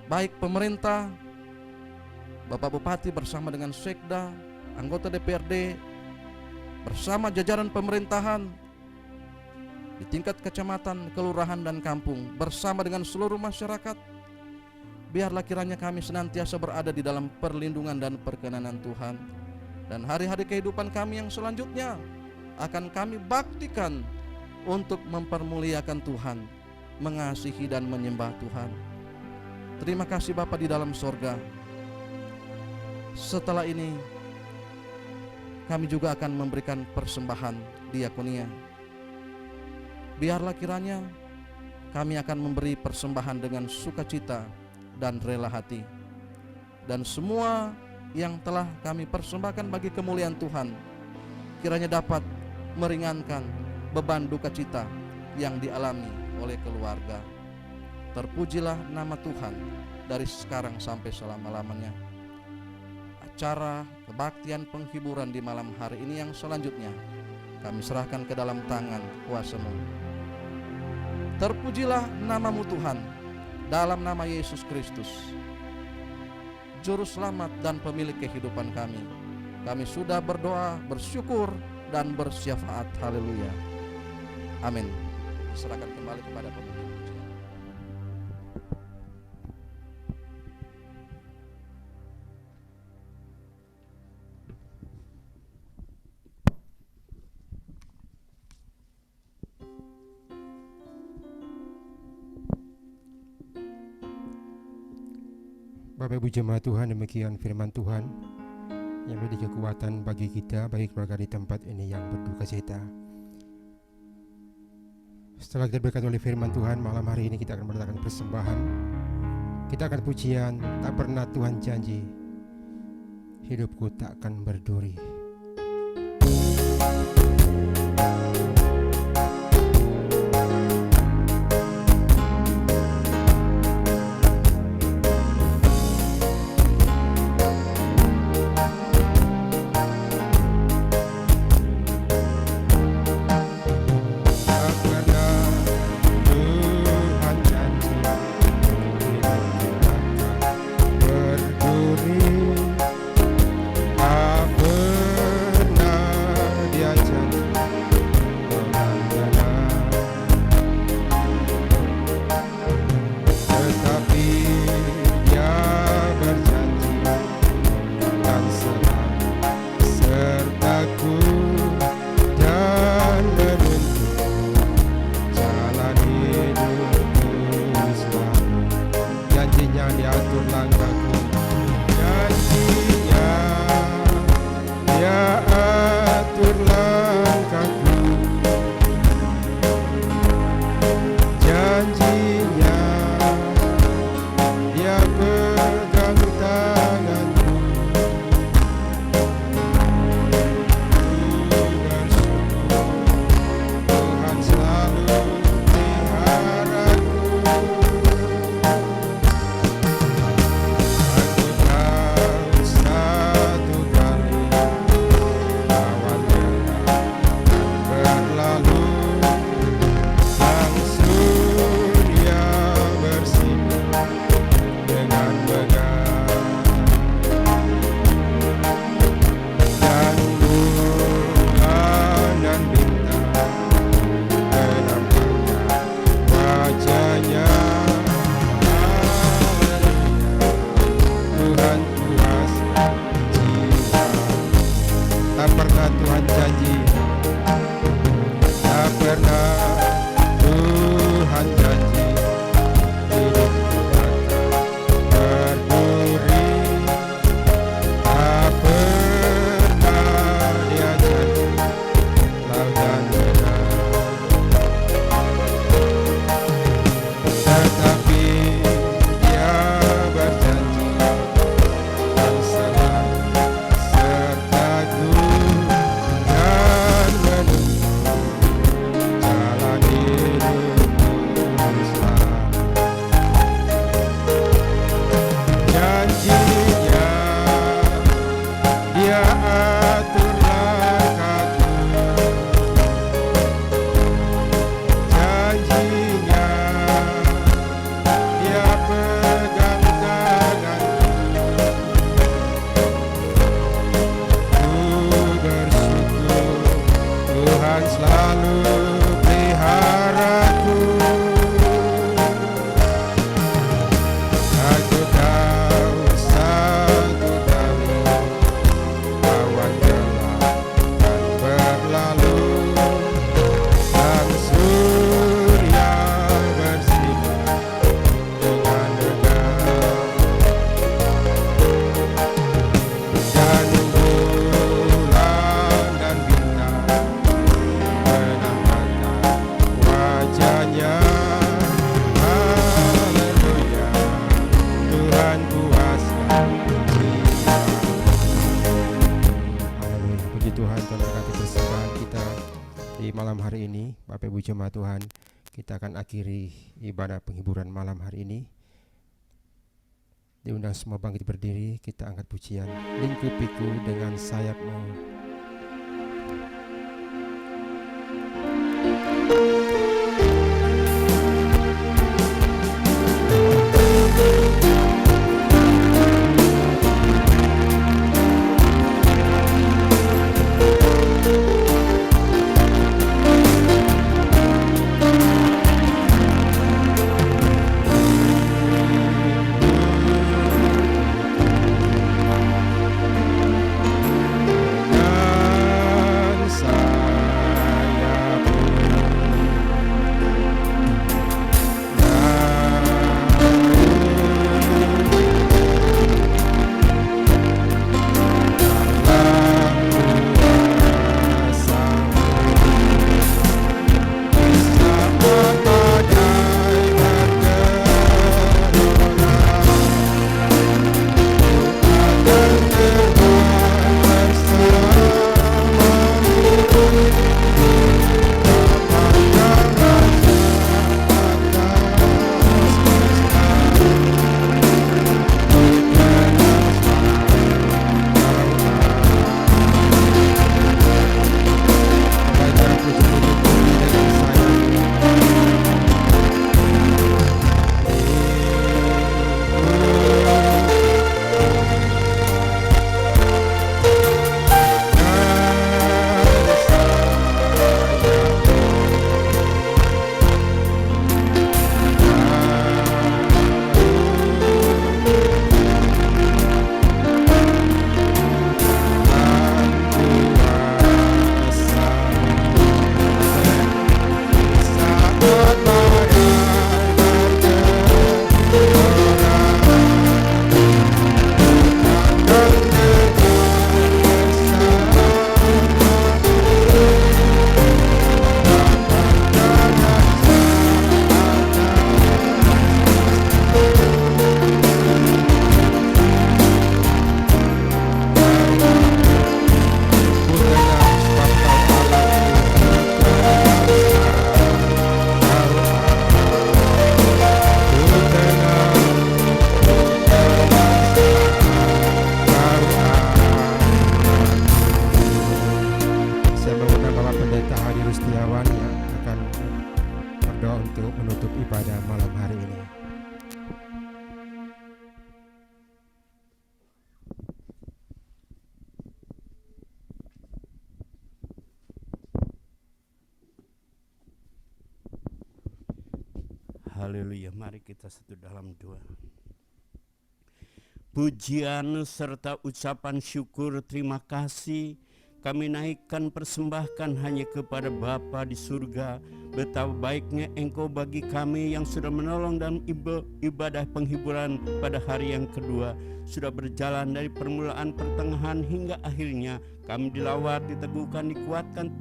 baik pemerintah, Bapak Bupati bersama dengan Sekda, anggota DPRD, bersama jajaran pemerintahan di tingkat kecamatan, kelurahan dan kampung, bersama dengan seluruh masyarakat. Biarlah kiranya kami senantiasa berada di dalam perlindungan dan perkenanan Tuhan. Dan hari-hari kehidupan kami yang selanjutnya akan kami baktikan untuk mempermuliakan Tuhan, mengasihi dan menyembah Tuhan. Terima kasih Bapa di dalam sorga. Setelah ini kami juga akan memberikan persembahan diakonia. Biarlah kiranya kami akan memberi persembahan dengan sukacita dan rela hati. Dan semua yang telah kami persembahkan bagi kemuliaan Tuhan, kiranya dapat meringankan beban duka cita yang dialami oleh keluarga. Terpujilah nama Tuhan dari sekarang sampai selama-lamanya. Acara kebaktian penghiburan di malam hari ini yang selanjutnya kami serahkan ke dalam tangan kuasa-Mu. Terpujilah nama-Mu Tuhan, dalam nama Yesus Kristus, Juru Selamat dan Pemilik kehidupan kami. Kami sudah berdoa, bersyukur, dan bersyafaat. Haleluya. Amin. Serahkan kembali kepada pemimpin. Bapak Ibu jemaat Tuhan, demikian firman Tuhan yang menjadi kekuatan bagi kita, bagi keluarga di tempat ini yang berduka cita. Setelah kita berkat oleh firman Tuhan, malam hari ini kita akan meletakkan persembahan. Kita akan pujian, tak pernah Tuhan janji, hidupku tak akan berduri. Jemaat Tuhan, kita akan akhiri ibadah penghiburan malam hari ini. Diundang semua bangkit berdiri, kita angkat pujian. Lingkupiku dengan sayapmu. Adi Rustiawan yang akan berdoa untuk menutup ibadah malam hari ini. Haleluya, mari kita satu dalam doa. Pujian serta ucapan syukur terima kasih kami naikkan persembahkan hanya kepada Bapa di surga. Betapa baiknya Engkau bagi kami yang sudah menolong dalam ibadah penghiburan pada hari yang kedua. Sudah berjalan dari permulaan, pertengahan hingga akhirnya. Kami dilawat, diteguhkan, dikuatkan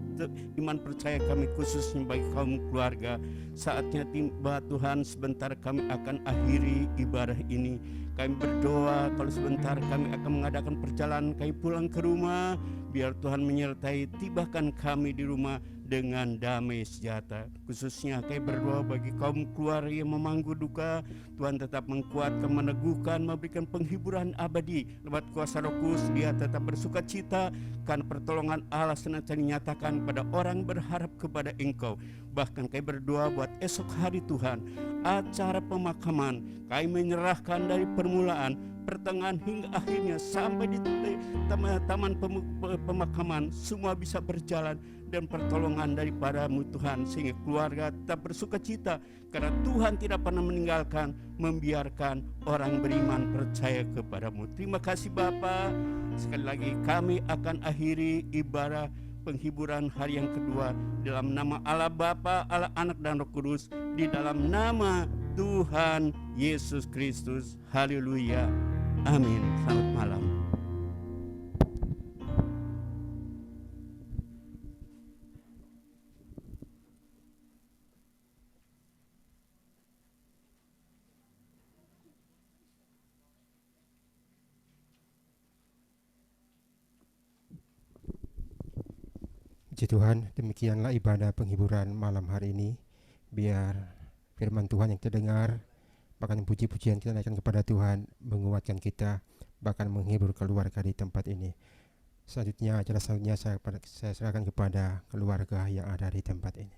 iman percaya kami khususnya bagi kaum keluarga. Saatnya tiba Tuhan, sebentar kami akan akhiri ibadah ini. Kami berdoa kalau sebentar kami akan mengadakan perjalanan kami pulang ke rumah. Biar Tuhan menyertai, tibakan kami di rumah dengan damai sejahtera. Khususnya kami berdoa bagi kaum keluarga yang memangku duka. Tuhan tetap menguatkan, meneguhkan, memberikan penghiburan abadi. Lewat kuasa Roh Kudus dia tetap bersuka cita karena pertolongan Allah senantiasa dinyatakan pada orang berharap kepada Engkau. Bahkan kami berdoa buat esok hari Tuhan, acara pemakaman kami menyerahkan dari permulaan, pertengahan hingga akhirnya sampai di taman pemakaman semua bisa berjalan dan pertolongan daripadamu Tuhan, sehingga keluarga tetap bersuka cita karena Tuhan tidak pernah meninggalkan, membiarkan orang beriman percaya kepadamu. Terima kasih Bapa. Sekali lagi kami akan akhiri ibadah penghiburan hari yang kedua dalam nama Allah Bapa, Allah Anak dan Roh Kudus, di dalam nama Tuhan Yesus Kristus. Haleluya. Amin. Selamat malam. Puji Tuhan, demikianlah ibadah penghiburan malam hari ini. Biar firman Tuhan yang terdengar, bahkan puji-pujian kita naikkan kepada Tuhan, menguatkan kita, bahkan menghibur keluarga di tempat ini. Selanjutnya, acara selanjutnya saya serahkan kepada keluarga yang ada di tempat ini.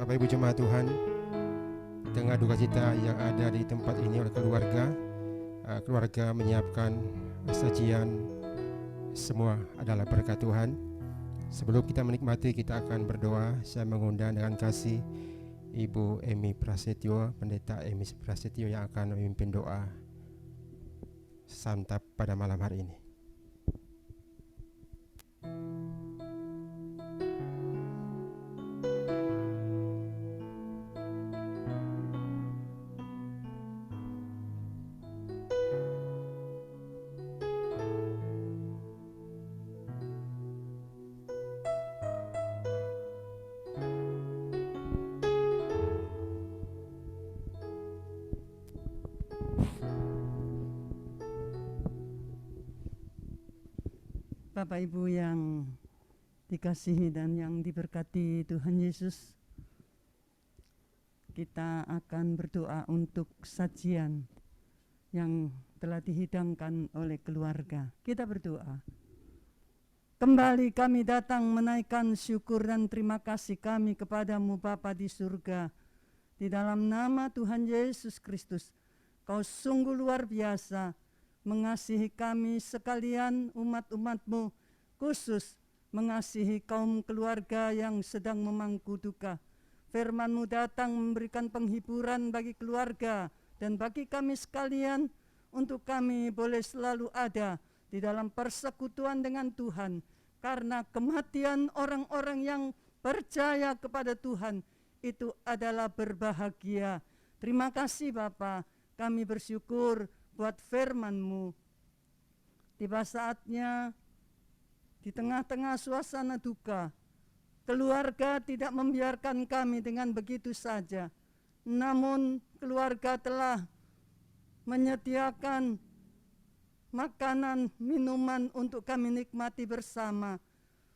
Bapak Ibu jemaat Tuhan, di tengah duka cita yang ada di tempat ini oleh keluarga menyiapkan sajian, semua adalah berkat Tuhan. Sebelum kita menikmati, kita akan berdoa. Saya mengundang dengan kasih Ibu Emi Prasetyo, Pendeta Emi Prasetyo yang akan memimpin doa santap pada malam hari ini. Bapak Ibu yang dikasihi dan yang diberkati Tuhan Yesus, kita akan berdoa untuk sajian yang telah dihidangkan oleh keluarga. Kita berdoa. Kembali kami datang menaikkan syukur dan terima kasih kami kepadamu Bapa di surga. Di dalam nama Tuhan Yesus Kristus, Kau sungguh luar biasa mengasihi kami sekalian umat-umat-Mu, khusus mengasihi kaum keluarga yang sedang memangku duka. Firman-Mu datang memberikan penghiburan bagi keluarga dan bagi kami sekalian, untuk kami boleh selalu ada di dalam persekutuan dengan Tuhan, karena kematian orang-orang yang percaya kepada Tuhan itu adalah berbahagia. Terima kasih Bapa, kami bersyukur buat firman-Mu. Tiba saatnya di tengah-tengah suasana duka, keluarga tidak membiarkan kami dengan begitu saja, namun keluarga telah menyediakan makanan, minuman untuk kami nikmati bersama.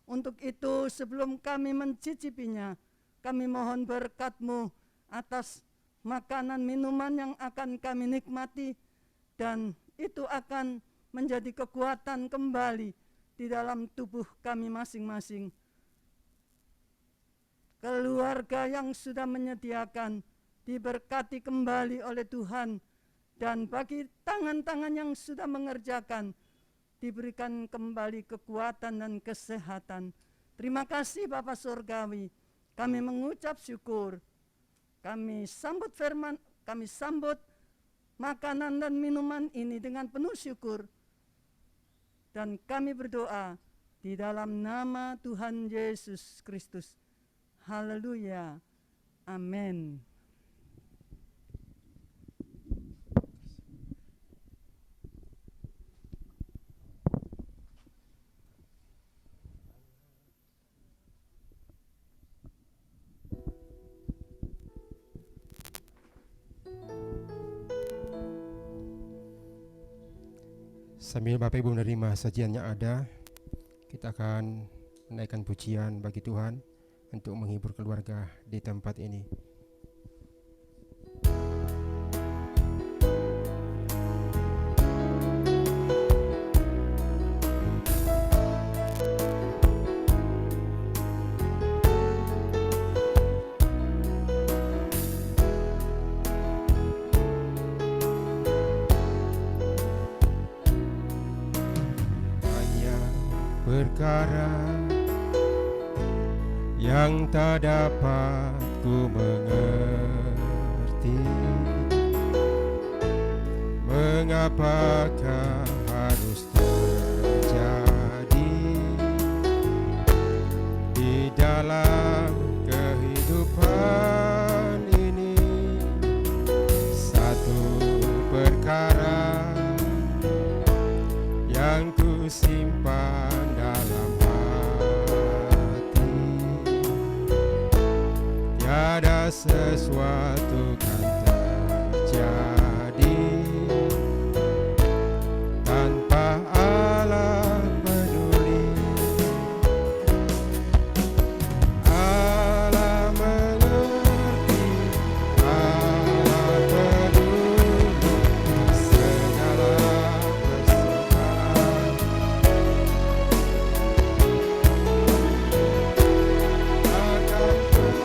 Untuk itu sebelum kami mencicipinya, kami mohon berkat-Mu atas makanan minuman yang akan kami nikmati, dan itu akan menjadi kekuatan kembali di dalam tubuh kami masing-masing. Keluarga yang sudah menyediakan diberkati kembali oleh Tuhan, dan bagi tangan-tangan yang sudah mengerjakan diberikan kembali kekuatan dan kesehatan. Terima kasih Bapa Surgawi, kami mengucap syukur. Kami sambut firman, kami sambut makanan dan minuman ini dengan penuh syukur. Dan kami berdoa di dalam nama Tuhan Yesus Kristus. Haleluya. Amin. Sambil Bapak Ibu menerima sajian yang ada, kita akan menaikkan pujian bagi Tuhan untuk menghibur keluarga di tempat ini. Perkara yang tak dapat ku mengerti, mengapakah harus terjadi di dalam kehidupan ini. Satu perkara yang ku simpan dalam hati, tiada sesuatu kan terjadi tanpa Allah peduli. Allah mengerti, Allah peduli segala persoalan. Akan pernah ditinggalkan.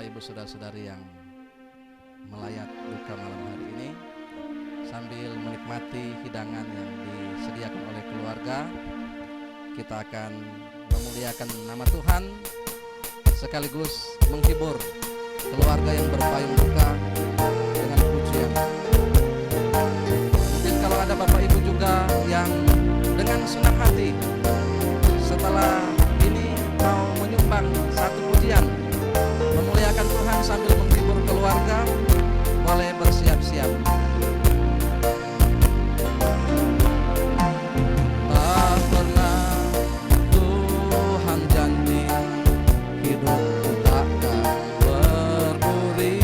Ibu saudara-saudari yang melayat duka malam hari ini, sambil menikmati hidangan yang disediakan oleh keluarga, kita akan memuliakan nama Tuhan sekaligus menghibur keluarga yang berpayung duka dengan pujian. Mungkin kalau ada Bapak Ibu juga yang dengan senang hati setelah ini mau menyumbang satu pujian, memuliakan Tuhan sambil menghibur keluarga, boleh bersiap-siap. Tak pernah Tuhan janji hidupku takkan berduri,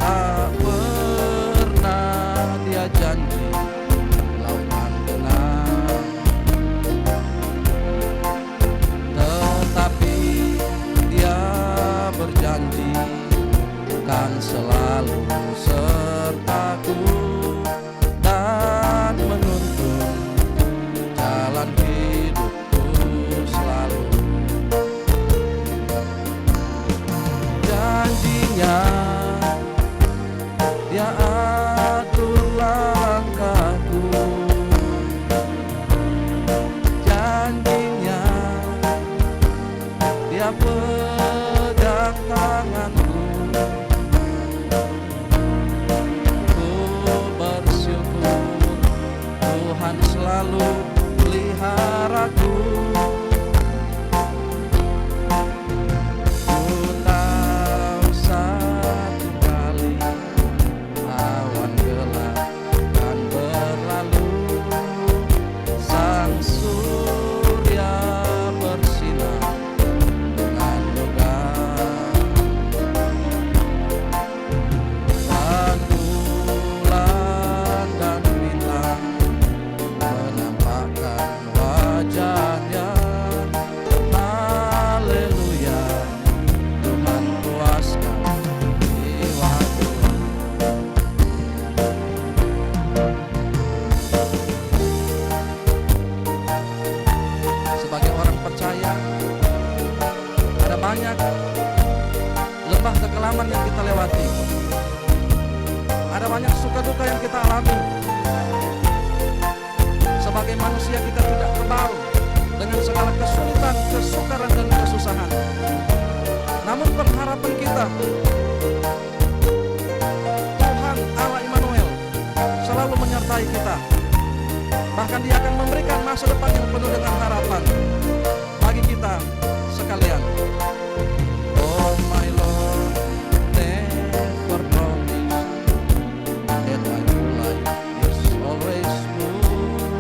tak pernah Dia janji lautan tenang, tetapi Dia berjanji kan selalu sertaku dan menuntun jalan hidupku selalu. Janjinya Dia atur langkahku, janjinya Dia pegang tanganku. Ku bersyukur Tuhan selalu peliharaku. Ku tahu satu kali awan gelap akan berlalu, sang surya bersinar dengan megah, dan bulan dan bintang menampakkan wajahnya. Haleluya, Tuhan puaskan jiwaku. Sebagai orang percaya, ada banyak lembah kekelaman yang kita lewati, ada banyak suka duka yang kita alami. Sebagai manusia kita tidak kebal dengan segala kesulitan, kesukaran dan kesusahan. Namun pengharapan kita, Tuhan Allah Immanuel selalu menyertai kita. Bahkan Dia akan memberikan masa depan yang penuh dengan harapan bagi kita sekalian. Oh my Lord, never promise that my life is always smooth.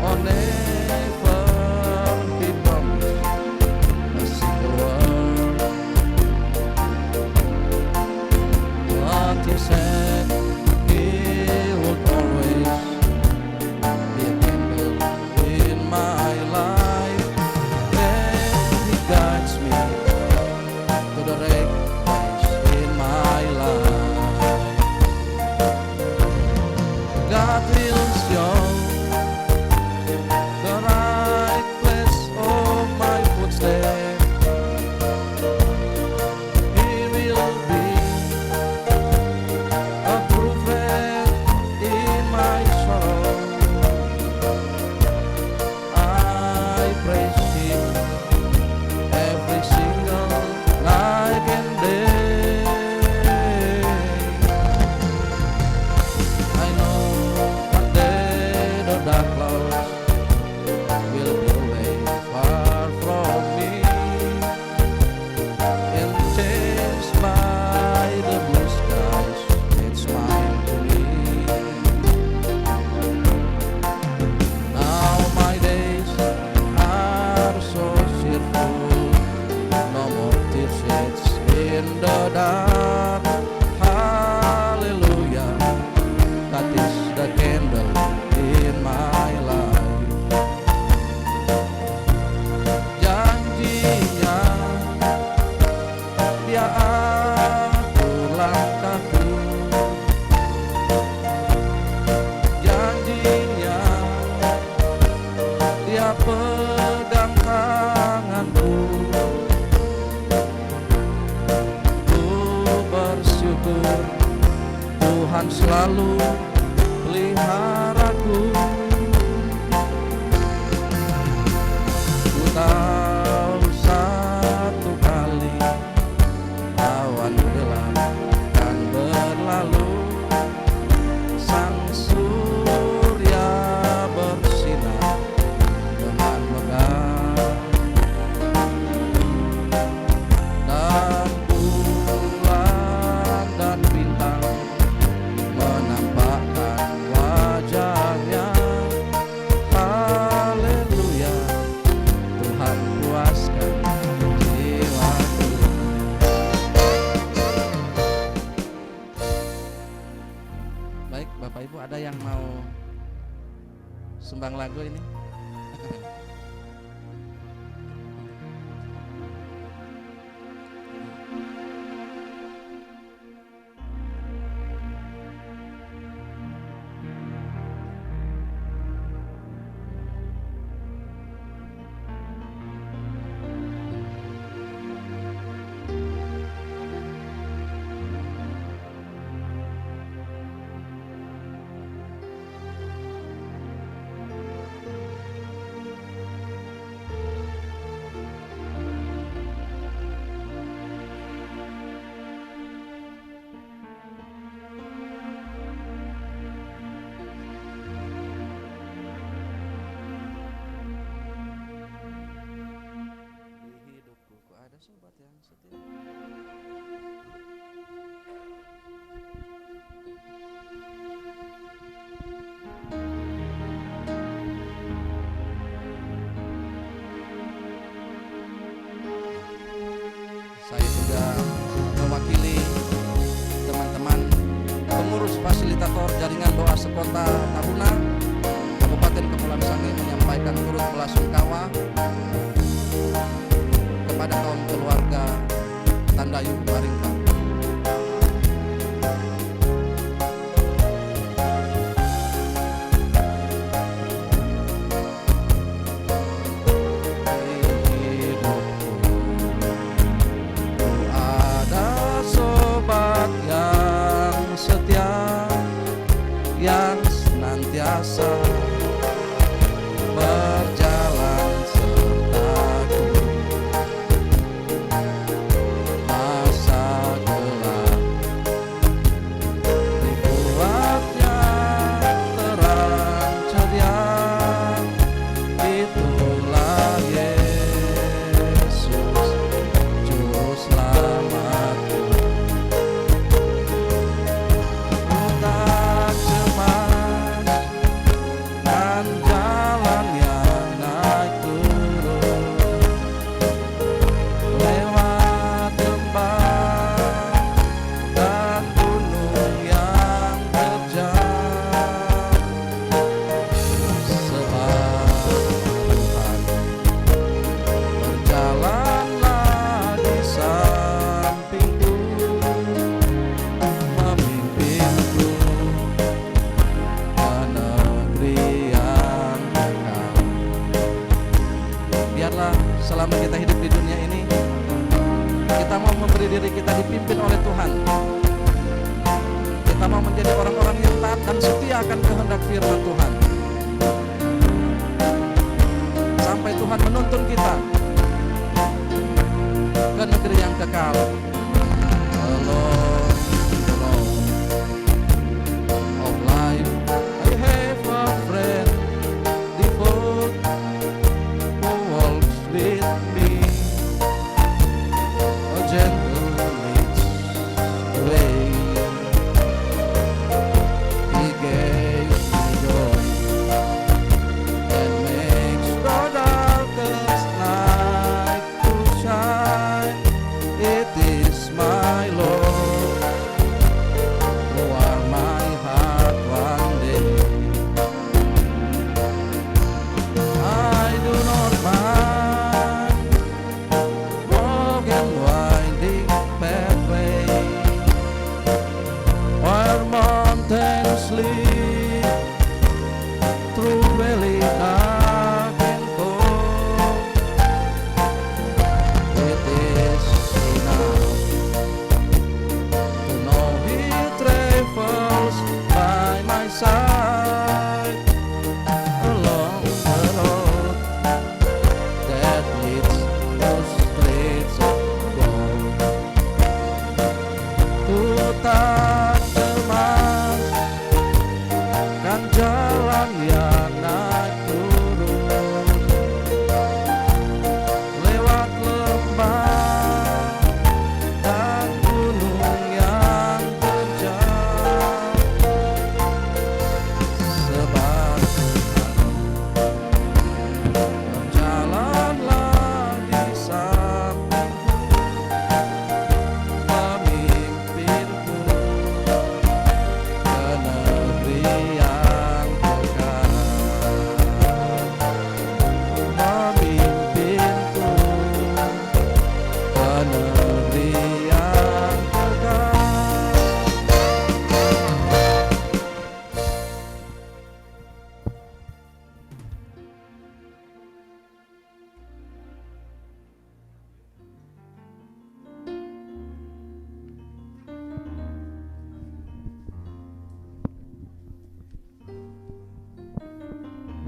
Oh never He promised a single word. What He said He would always be a candle in my life, and He guides me bersyukur Tuhan selalu peliharaku. Ku tahu satu kali awan gelap kan berlalu, sang surya bersinar dengan megah, dan bulan dan bintang menampakkan wajahnya. Haleluya, Tuhan puaskan jiwaku. Baik, Bapak Ibu, ada yang mau sumbang lagu ini? Di hidupku kok ada sobat yang setia. Saya juga mewakili teman-teman pengurus fasilitator jaringan doa sekota Tahuna Kabupaten Kepulauan Sangihe menyampaikan turut belasungkawa kepada kaum keluarga Tandayuh Baringkang. Ada sobat yang setia, yang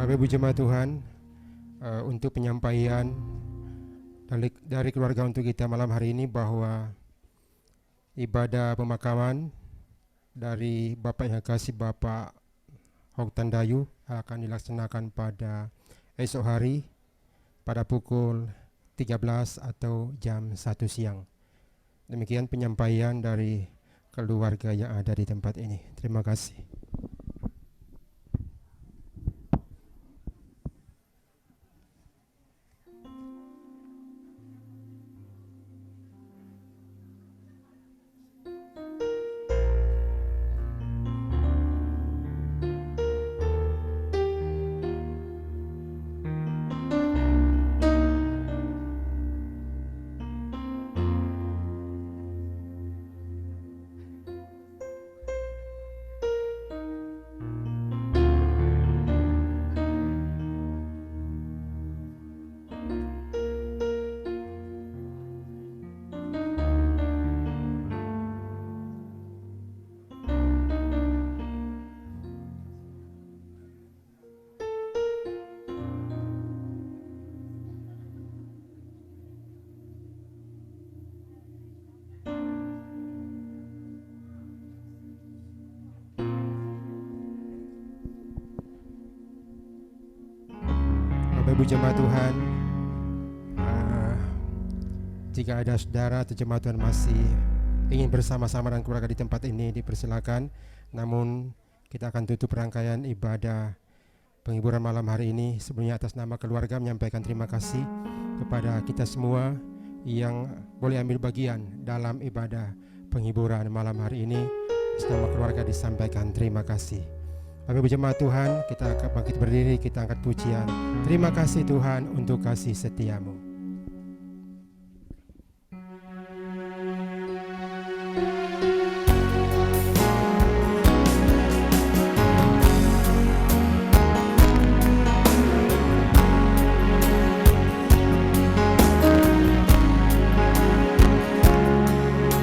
Bapak Ibu Jemaat Tuhan, untuk penyampaian dari keluarga untuk kita malam hari ini bahwa ibadah pemakaman dari Bapak yang kasih Bapak Hoktan Dayu akan dilaksanakan pada esok hari pada pukul 13 atau jam 1 siang. Demikian penyampaian dari keluarga yang ada di tempat ini. Terima kasih. Bapak Ibu Jemaat Tuhan, jika ada saudara atau jemaat Tuhan masih ingin bersama-sama dengan keluarga di tempat ini, dipersilakan. Namun kita akan tutup rangkaian ibadah penghiburan malam hari ini. Sebelumnya atas nama keluarga menyampaikan terima kasih kepada kita semua yang boleh ambil bagian dalam ibadah penghiburan malam hari ini. Atas nama keluarga disampaikan terima kasih. Bapak Ibu Jemaat Tuhan, kita akan bangkit berdiri, kita angkat pujian. Terima kasih Tuhan untuk kasih setiamu.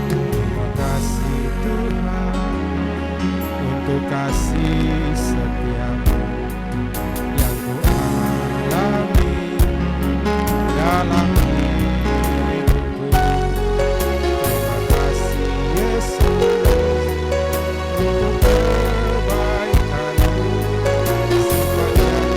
Terima kasih Tuhan untuk kasih setiamu yang ku alami dalam hidupku. Terima kasih Yesus untuk kebaikanmu sepanjang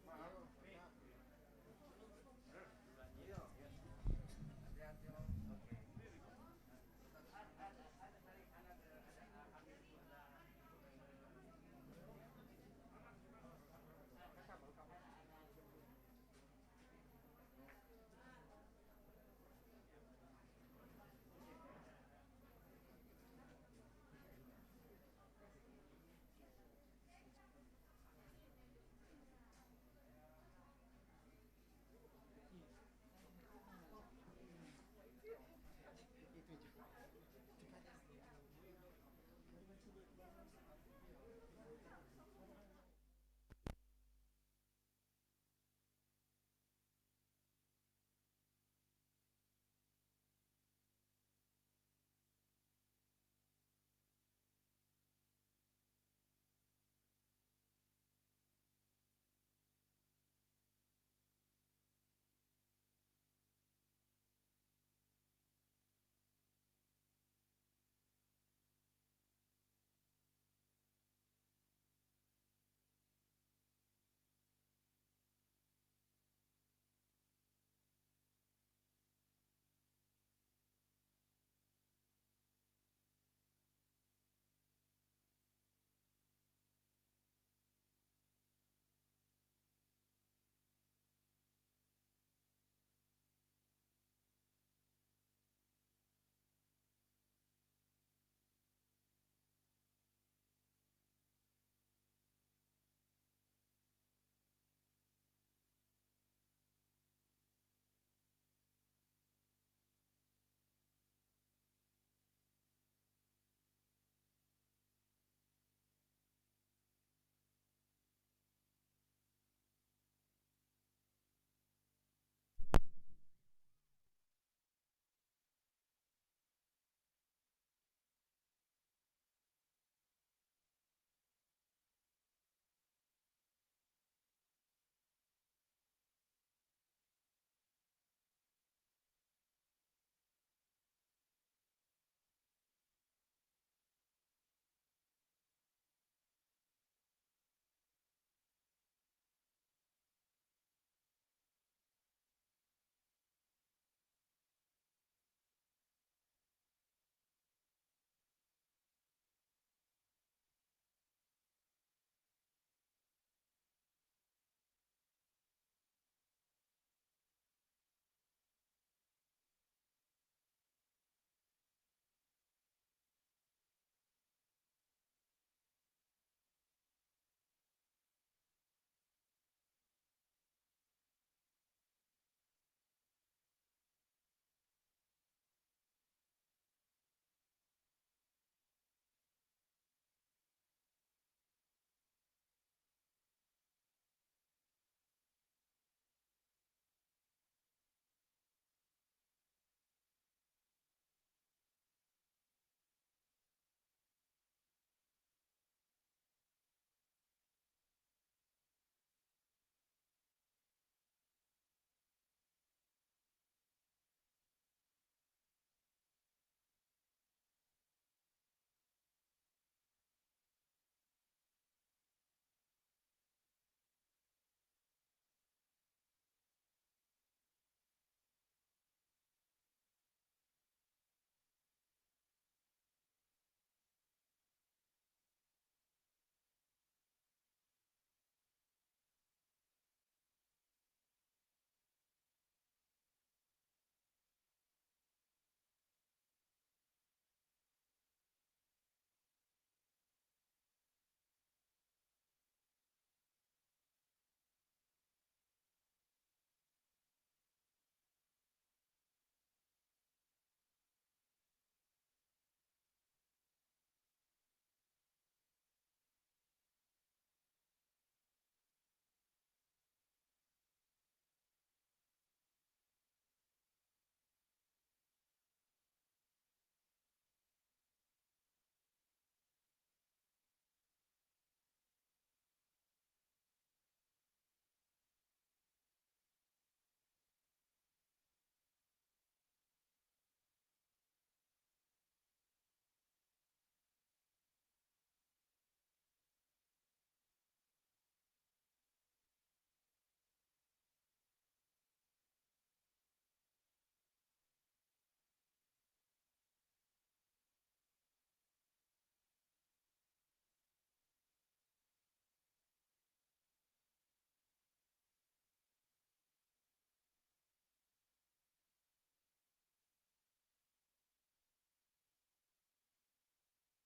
Mahal.